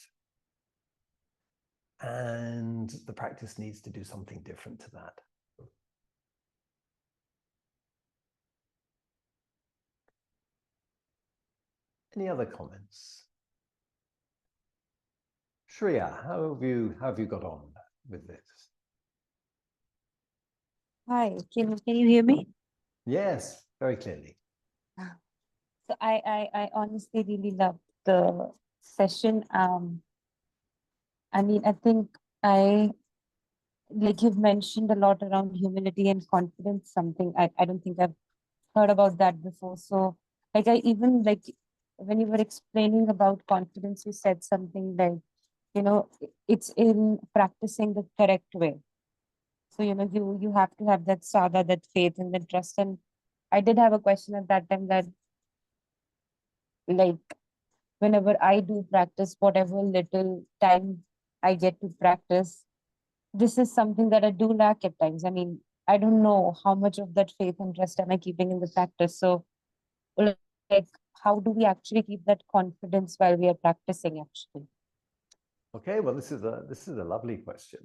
And the practice needs to do something different to that. Any other comments? Shreya, how have you got on with this? Hi, can you hear me? Yes, very clearly. So I honestly really loved the session. I mean, I think like you've mentioned a lot around humility and confidence, something I don't think I've heard about that before. So like I even like when you were explaining about confidence, you said something like, you know, it's in practicing the correct way. So, you know, you have to have that sadha, that faith and that trust. And I did have a question at that time that like whenever I do practice, whatever little time I get to practice, this is something that I do lack at times. I mean, I don't know how much of that faith and trust am I keeping in the practice. So like, how do we actually keep that confidence while we are practicing actually? Okay, well, this is a lovely question.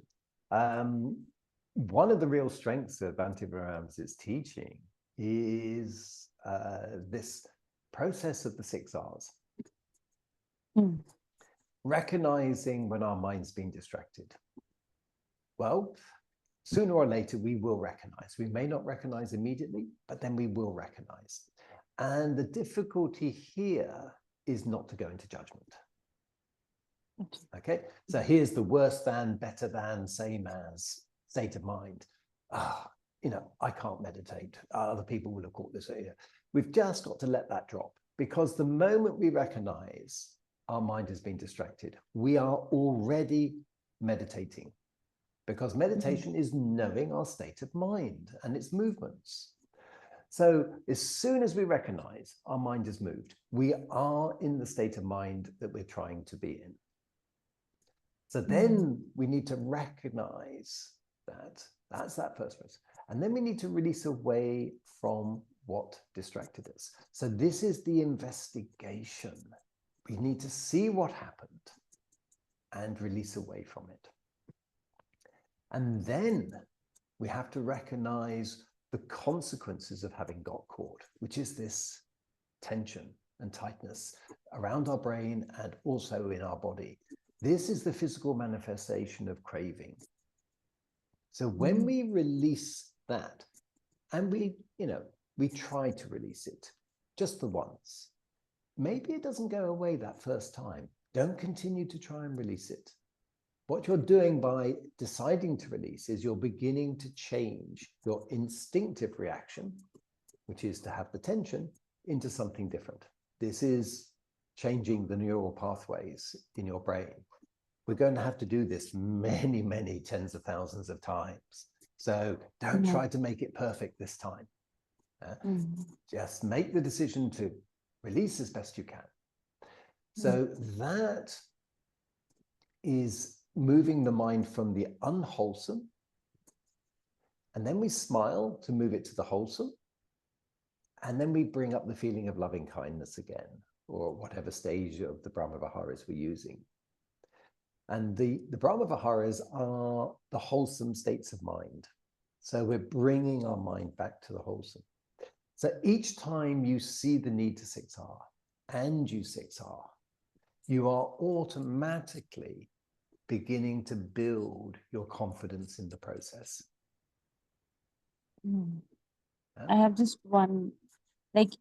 One of the real strengths of Bhante Viram's teaching is this process of the 6 R's. Recognizing when our mind's being distracted. Well, sooner or later, we will recognize. We may not recognize immediately, but then we will recognize. And the difficulty here is not to go into judgment. Okay, so here's the worse than, better than, same as state of mind. You know, I can't meditate. Other people will have caught this earlier. We've just got to let that drop, because the moment we recognize our mind has been distracted, we are already meditating, because meditation is knowing our state of mind and its movements. So as soon as we recognize our mind has moved, we are in the state of mind that we're trying to be in. So then we need to recognize that. That's that first place. And then we need to release away from what distracted us. So this is the investigation. We need to see what happened and release away from it. And then we have to recognize the consequences of having got caught, which is this tension and tightness around our brain and also in our body. This is the physical manifestation of craving. So when we release that, and we try to release it just the once, maybe it doesn't go away that first time. Don't continue to try and release it. What you're doing by deciding to release is you're beginning to change your instinctive reaction, which is to have the tension, into something different. This is changing the neural pathways in your brain, we're going to have to do this many, many tens of thousands of times. So don't try to make it perfect this time. Just make the decision to release as best you can. So that is moving the mind from the unwholesome, and then we smile to move it to the wholesome, and then we bring up the feeling of loving kindness again, or whatever stage of the Brahma Viharas we're using. And the Brahma Viharas are the wholesome states of mind. So we're bringing our mind back to the wholesome. So each time you see the need to 6R and you 6R, you are automatically beginning to build your confidence in the process. I have just one, like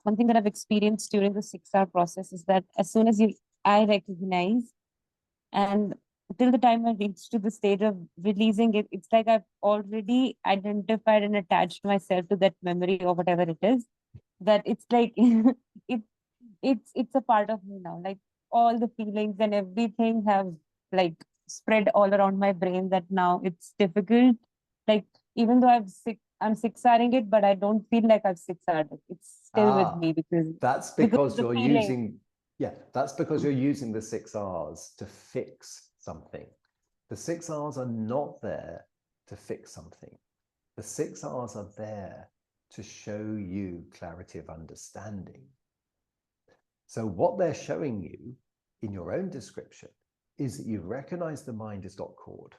one thing that I've experienced during the 6R process is that as soon as I recognize, and till the time I reach to the stage of releasing it, it's like I've already identified and attached myself to that memory or whatever it is, that it's like it's a part of me now. Like all the feelings and everything have like spread all around my brain, that now it's difficult. Like even though I'm 6Ring it, but I don't feel like I've 6R'd it. It's still with me because that's because the you're feeling. using, that's because you're using the 6Rs to fix something. The 6Rs are not there to fix something. The 6Rs are there to show you clarity of understanding. So what they're showing you in your own description is that you recognize the mind has got caught.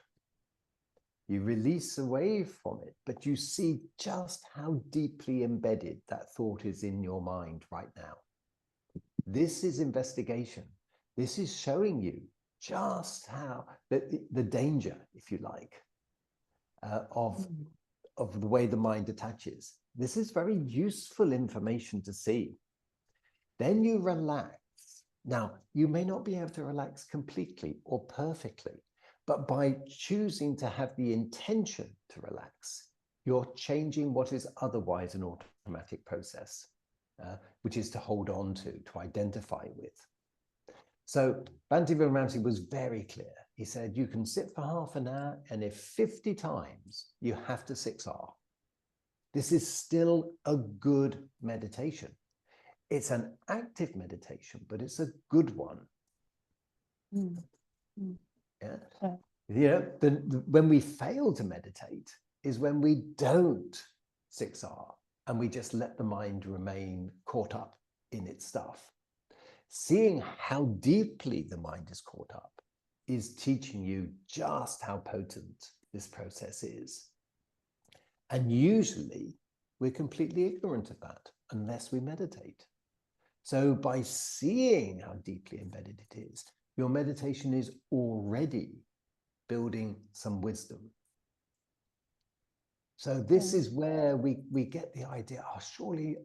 You release away from it, but you see just how deeply embedded that thought is in your mind right now. This is investigation. This is showing you just how the danger, if you like, of the way the mind attaches. This is very useful information to see. Then you relax. Now, you may not be able to relax completely or perfectly, but by choosing to have the intention to relax, you're changing what is otherwise an automatic process, which is to hold on to identify with. So Bhante Viramsky was very clear. He said, you can sit for half an hour, and if 50 times you have to 6R, this is still a good meditation. It's an active meditation, but it's a good one. Yeah. You know, when we fail to meditate is when we don't 6R and we just let the mind remain caught up in its stuff. Seeing how deeply the mind is caught up is teaching you just how potent this process is. And usually we're completely ignorant of that unless we meditate. So by seeing how deeply embedded it is, your meditation is already building some wisdom. So this is where we get the idea, oh,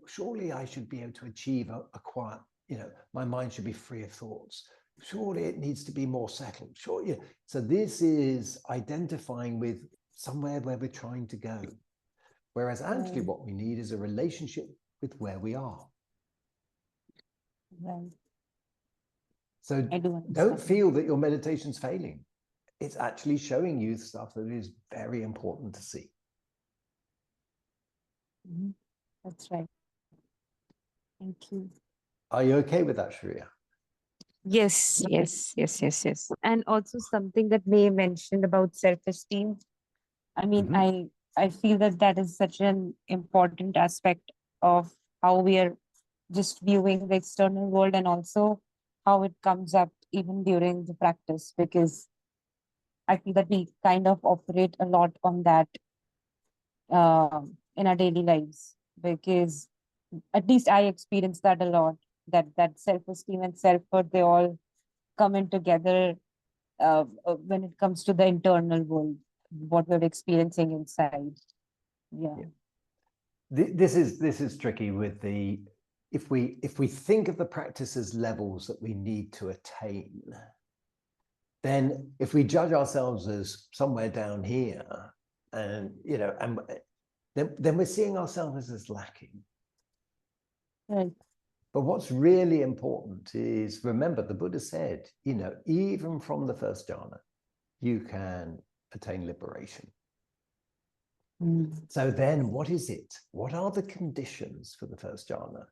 surely I should be able to achieve a quiet, you know, my mind should be free of thoughts. Surely it needs to be more settled. Sure, yeah. So this is identifying with somewhere where we're trying to go. Whereas actually what we need is a relationship with where we are. Right. So don't feel that your meditation's failing. It's actually showing you stuff that is very important to see. That's right. Thank you. Are you okay with that, Shreya? Yes. And also something that May mentioned about self-esteem. I mean, I feel that is such an important aspect of how we are just viewing the external world, and also how it comes up even during the practice, because I feel that we kind of operate a lot on that in our daily lives, because at least I experience that a lot, that self-esteem and self-worth, they all come in together when it comes to the internal world, what we're experiencing inside. Yeah. This is tricky with the, if we think of the practice as levels that we need to attain, then if we judge ourselves as somewhere down here, and you know, and then we're seeing ourselves as lacking. Right. But what's really important is, remember, the Buddha said, you know, even from the first jhana, you can attain liberation. So then what is it? What are the conditions for the first jhana?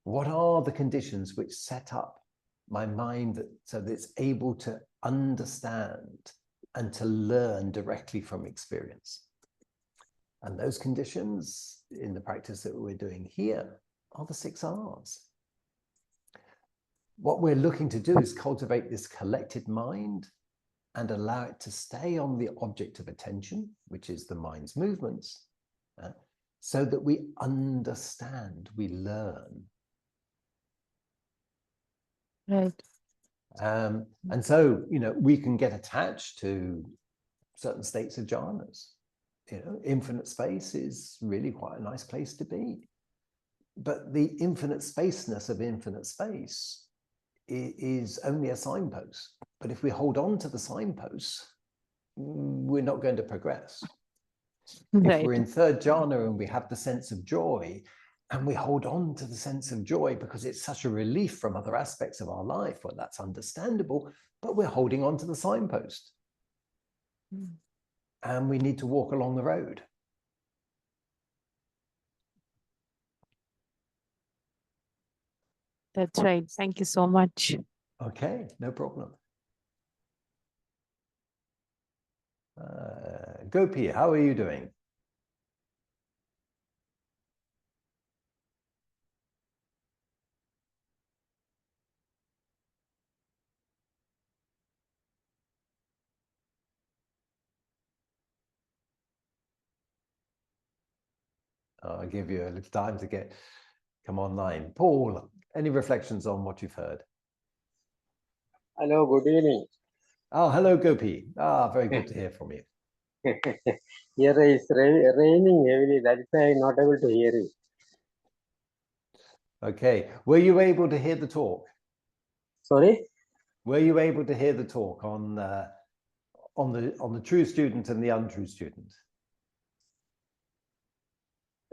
What are the conditions which set up my mind so that it's able to understand and to learn directly from experience? And those conditions in the practice that we're doing here are the 6 R's. What we're looking to do is cultivate this collected mind and allow it to stay on the object of attention, which is the mind's movements, so that we understand, we learn. Right. And so, you know, we can get attached to certain states of jhanas. You know, infinite space is really quite a nice place to be. But the infinite spaceness of infinite space is only a signpost. But if we hold on to the signposts, we're not going to progress. Right. If we're in third jhana and we have the sense of joy, and we hold on to the sense of joy because it's such a relief from other aspects of our life, well, that's understandable, but we're holding on to the signpost. And we need to walk along the road. That's right. Thank you so much. Okay, no problem. Gopi, how are you doing? I'll give you a little time to come online. Paul, any reflections on what you've heard? Hello, good evening. Oh, hello, Gopi. Very good to hear from you. Here is raining heavily, that is why I'm not able to hear you. Okay, were you able to hear the talk? Sorry? Were you able to hear the talk on the true student and the untrue student?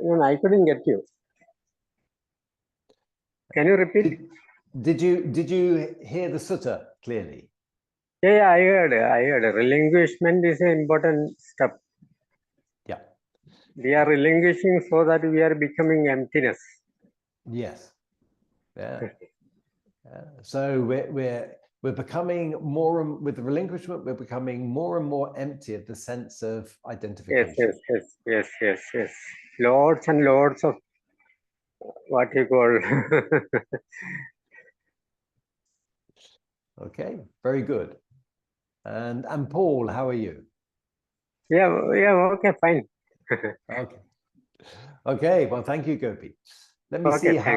No, I couldn't get you. Can you repeat? Did you hear the sutta clearly? Yeah, I heard. Relinquishment is an important step. Yeah. We are relinquishing so that we are becoming emptiness. Yes. Yeah. So we're becoming more, with the relinquishment, we're becoming more and more empty of the sense of identification. Yes. Lots and lots of what you call. Okay, very good. And Paul, how are you? Yeah, okay, fine. Okay, well, thank you, Gopi. Let me Okay, see thanks.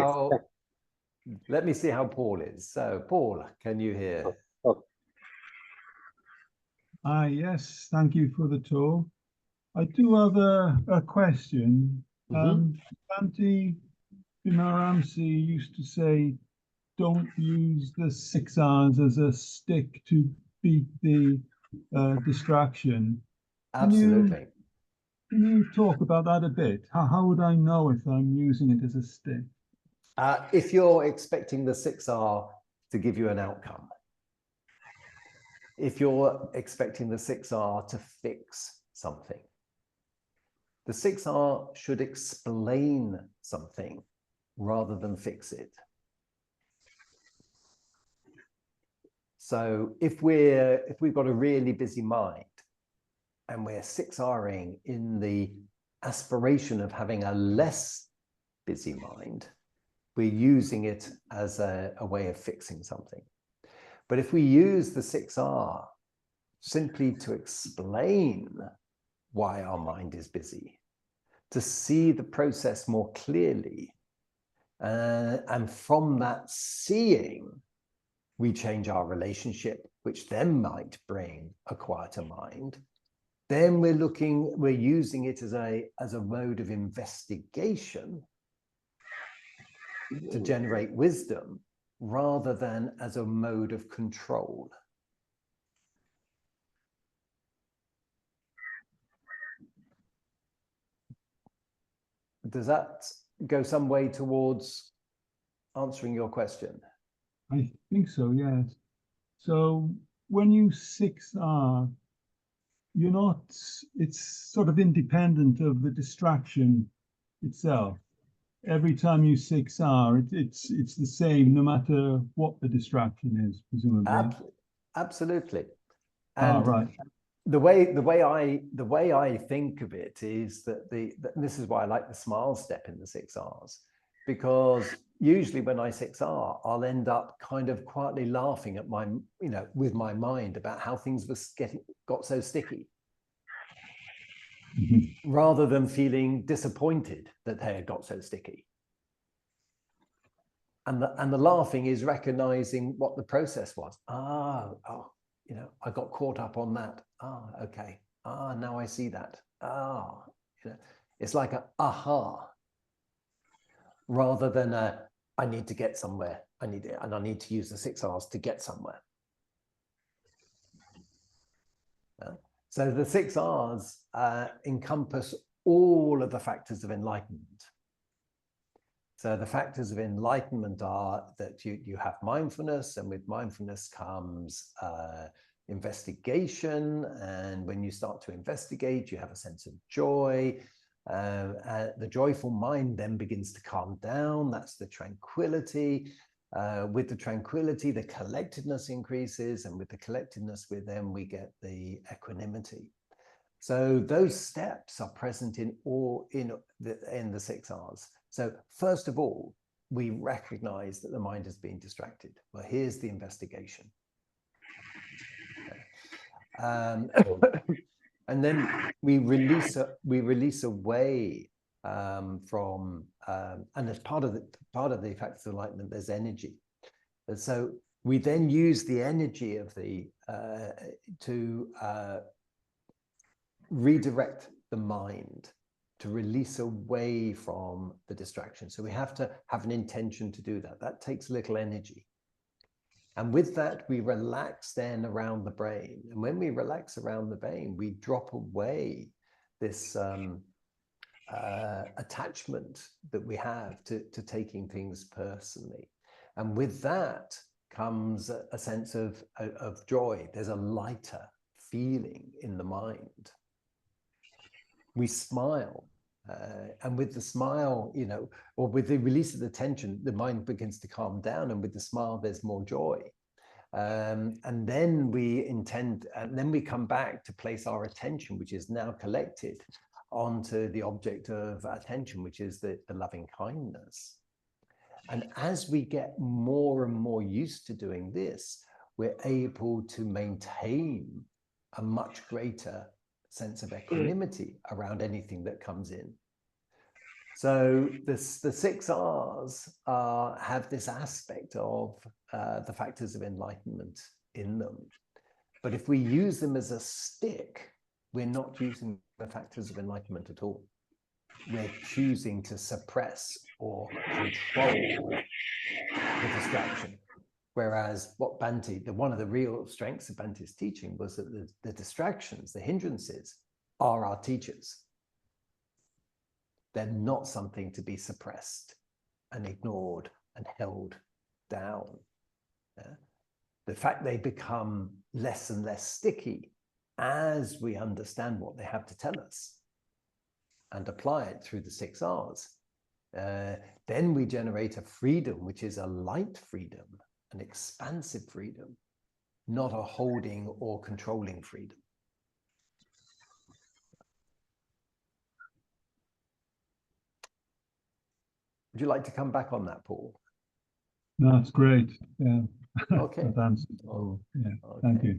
how Paul is. So, Paul, can you hear? Okay. Yes, thank you for the talk. I do have a question. Bhante Vimaramsi used to say, don't use the 6 R's as a stick to beat the distraction. Absolutely. Can you talk about that a bit? How would I know if I'm using it as a stick? If you're expecting the 6R to give you an outcome, if you're expecting the 6R to fix something, the 6R should explain something rather than fix it. So if we've got a really busy mind and we're 6Ring in the aspiration of having a less busy mind, we're using it as a way of fixing something. But if we use the 6R simply to explain why our mind is busy, to see the process more clearly, and from that seeing, we change our relationship, which then might bring a quieter mind. Then we're using it as a mode of investigation to generate wisdom rather than as a mode of control. Does that go some way towards answering your question? I think so, yes. So when you 6R, you're not, it's sort of independent of the distraction itself. Every time you 6R, it's the same no matter what the distraction is, presumably. Absolutely. And right. the way I think of it is that this is why I like the smile step in the 6Rs, because usually when I 6R, I'll end up kind of quietly laughing at my, with my mind about how things got so sticky, rather than feeling disappointed that they had got so sticky. And the laughing is recognizing what the process was. I got caught up on that. Okay. Now I see that. It's like a aha, rather than I need to get somewhere. I need to use the 6Rs to get somewhere. So the 6Rs encompass all of the factors of enlightenment. So the factors of enlightenment are that you have mindfulness, and with mindfulness comes investigation. And when you start to investigate, you have a sense of joy. The joyful mind then begins to calm down. That's the tranquility. With the tranquility, the collectedness increases, and with the collectedness, we get the equanimity. So those steps are present in the 6Rs. So first of all, we recognize that the mind has been distracted. Well, here's the investigation. And then we release away from, and as part of the factors of enlightenment, there's energy. And so we then use the energy of to redirect the mind, to release away from the distraction. So we have to have an intention to do that. That takes a little energy. And with that, we relax then around the brain. And when we relax around the brain, we drop away this attachment that we have to taking things personally. And with that comes a sense of joy. There's a lighter feeling in the mind. We smile. And with the smile, or with the release of the tension, the mind begins to calm down. And with the smile, there's more joy. And then we come back to place our attention, which is now collected, onto the object of attention, which is the loving kindness. And as we get more and more used to doing this, we're able to maintain a much greater sense of equanimity around anything that comes in. So the 6Rs have this aspect of the factors of enlightenment in them. But if we use them as a stick, we're not using the factors of enlightenment at all. We're choosing to suppress or control the distraction. Whereas what Bhante, one of the real strengths of Bhante's teaching was that the distractions, the hindrances, are our teachers. They're not something to be suppressed and ignored and held down. Yeah? The fact they become less and less sticky as we understand what they have to tell us and apply it through the 6Rs. Then we generate a freedom, which is a light freedom, an expansive freedom, not a holding or controlling freedom. Would you like to come back on that, Paul? No, that's great. Yeah. Okay. That answers. Oh, yeah. Okay. Thank you.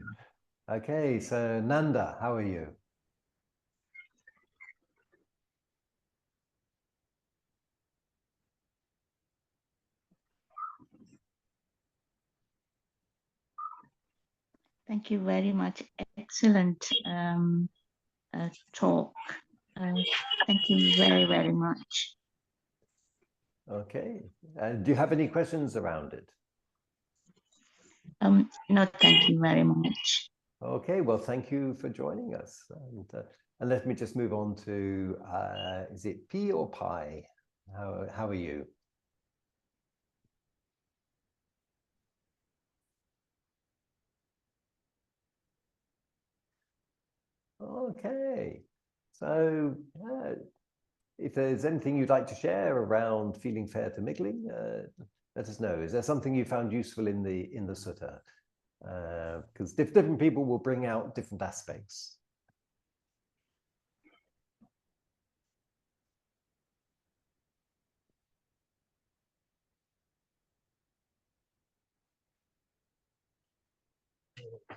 Okay, so Nanda, how are you? Thank you very much. Excellent talk. Thank you very, very much. Okay. Do you have any questions around it? No, thank you very much. Okay, well, thank you for joining us. And let me just move on to, is it P or Pi? How are you? Okay. So if there's anything you'd like to share around feeling fair to miggling, let us know. Is there something you found useful in the sutta? Because different people will bring out different aspects.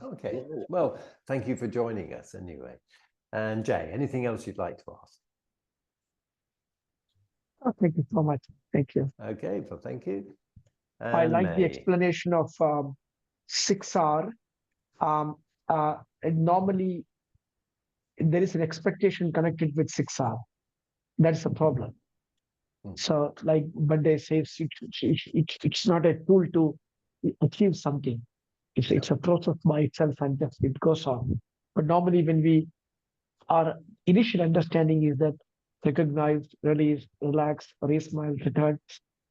Okay, well, thank you for joining us anyway. And Jay, anything else you'd like to ask? Oh, thank you so much. Thank you. Okay, well, thank you. I And like the May. explanation of 6R. And normally there is an expectation connected with 6R. That's a problem. So, like Bande says, it's not a tool to achieve something. It's a process by itself, and just it goes on. But normally, when our initial understanding is that recognize, release, relax, raise, smile, return.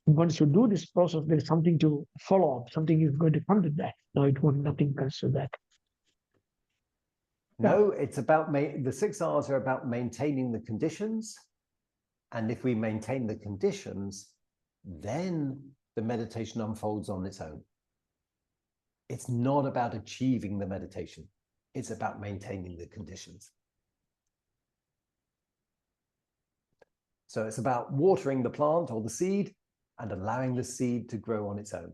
Once you do this process, there is something to follow up. Something is going to come with that. No, it won't. Nothing comes to that. No, it's about the 6 R's are about maintaining the conditions. And if we maintain the conditions, then the meditation unfolds on its own. It's not about achieving the meditation. It's about maintaining the conditions. So it's about watering the plant or the seed and allowing the seed to grow on its own.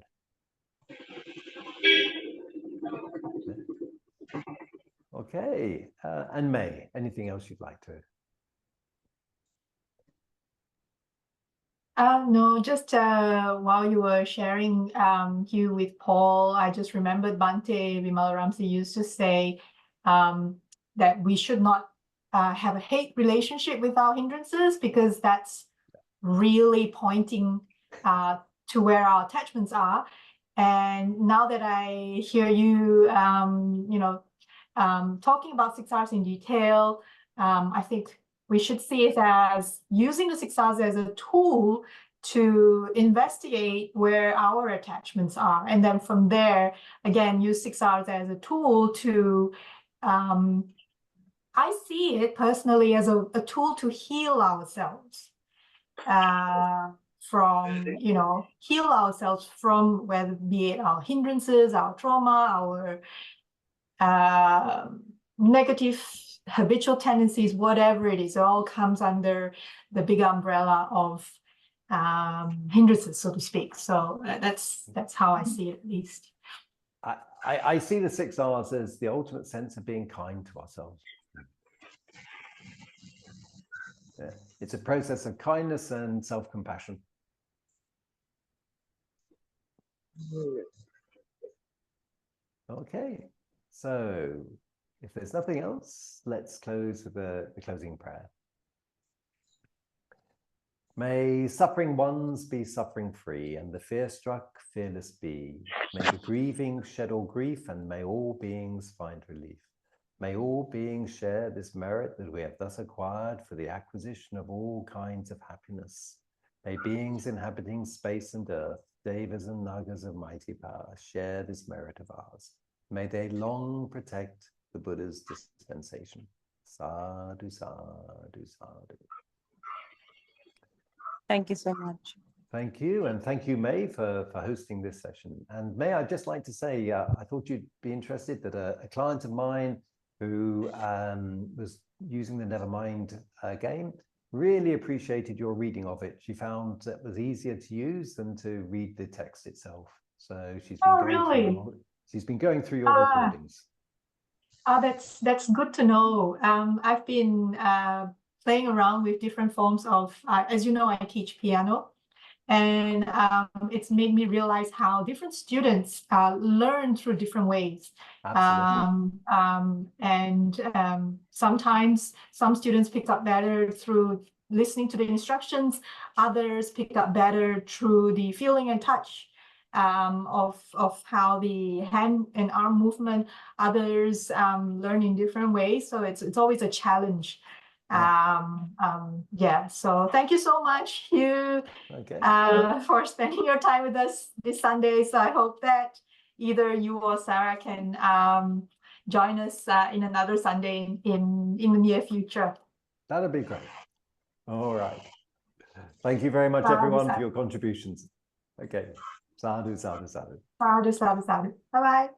Okay, and May, anything else you'd like to? No, just while you were sharing Hugh with Paul, I just remembered Bhante Vimalaramsi used to say that we should not have a hate relationship with our hindrances, because that's really pointing to where our attachments are. And now that I hear you, talking about 6 R's in detail, I think we should see it as using the 6 R's as a tool to investigate where our attachments are. And then from there, again, use 6 R's as a tool to, I see it personally as a tool to heal ourselves. Heal ourselves from, whether be it our hindrances, our trauma, our negative habitual tendencies, whatever it is, it all comes under the big umbrella of hindrances, so to speak. So that's how I see it, at least. I see the 6 R's as the ultimate sense of being kind to ourselves. Yeah. It's a process of kindness and self-compassion. Okay, so if there's nothing else, let's close with the closing prayer. May suffering ones be suffering free, and the fear-struck fearless be. May the grieving shed all grief, and may all beings find relief. May all beings share this merit that we have thus acquired for the acquisition of all kinds of happiness. May beings inhabiting space and earth, devas and nagas of mighty power, share this merit of ours. May they long protect the Buddha's dispensation. Sadhu, sadhu, sadhu. Thank you so much. Thank you, and thank you, May, for hosting this session. And May, I'd just like to say, I thought you'd be interested that a client of mine who was using the Nevermind game really appreciated your reading of it. She found it was easier to use than to read the text itself. So she's been going through your recordings. Oh, that's good to know. I've been playing around with different forms of, as you know, I teach piano, and it's made me realize how different students learn through different ways. Sometimes some students picked up better through listening to the instructions, others picked up better through the feeling and touch of how the hand and arm movement, others learn in different ways. So it's always a challenge. So thank you so much, Hugh, for spending your time with us this Sunday. So I hope that either you or Sarah can join us in another Sunday in the near future. That'd be great. All right. Thank you very much, everyone, for your contributions. Okay. Sadhu, sadhu, sadhu. Sadhu, sadhu, sadhu. Bye-bye.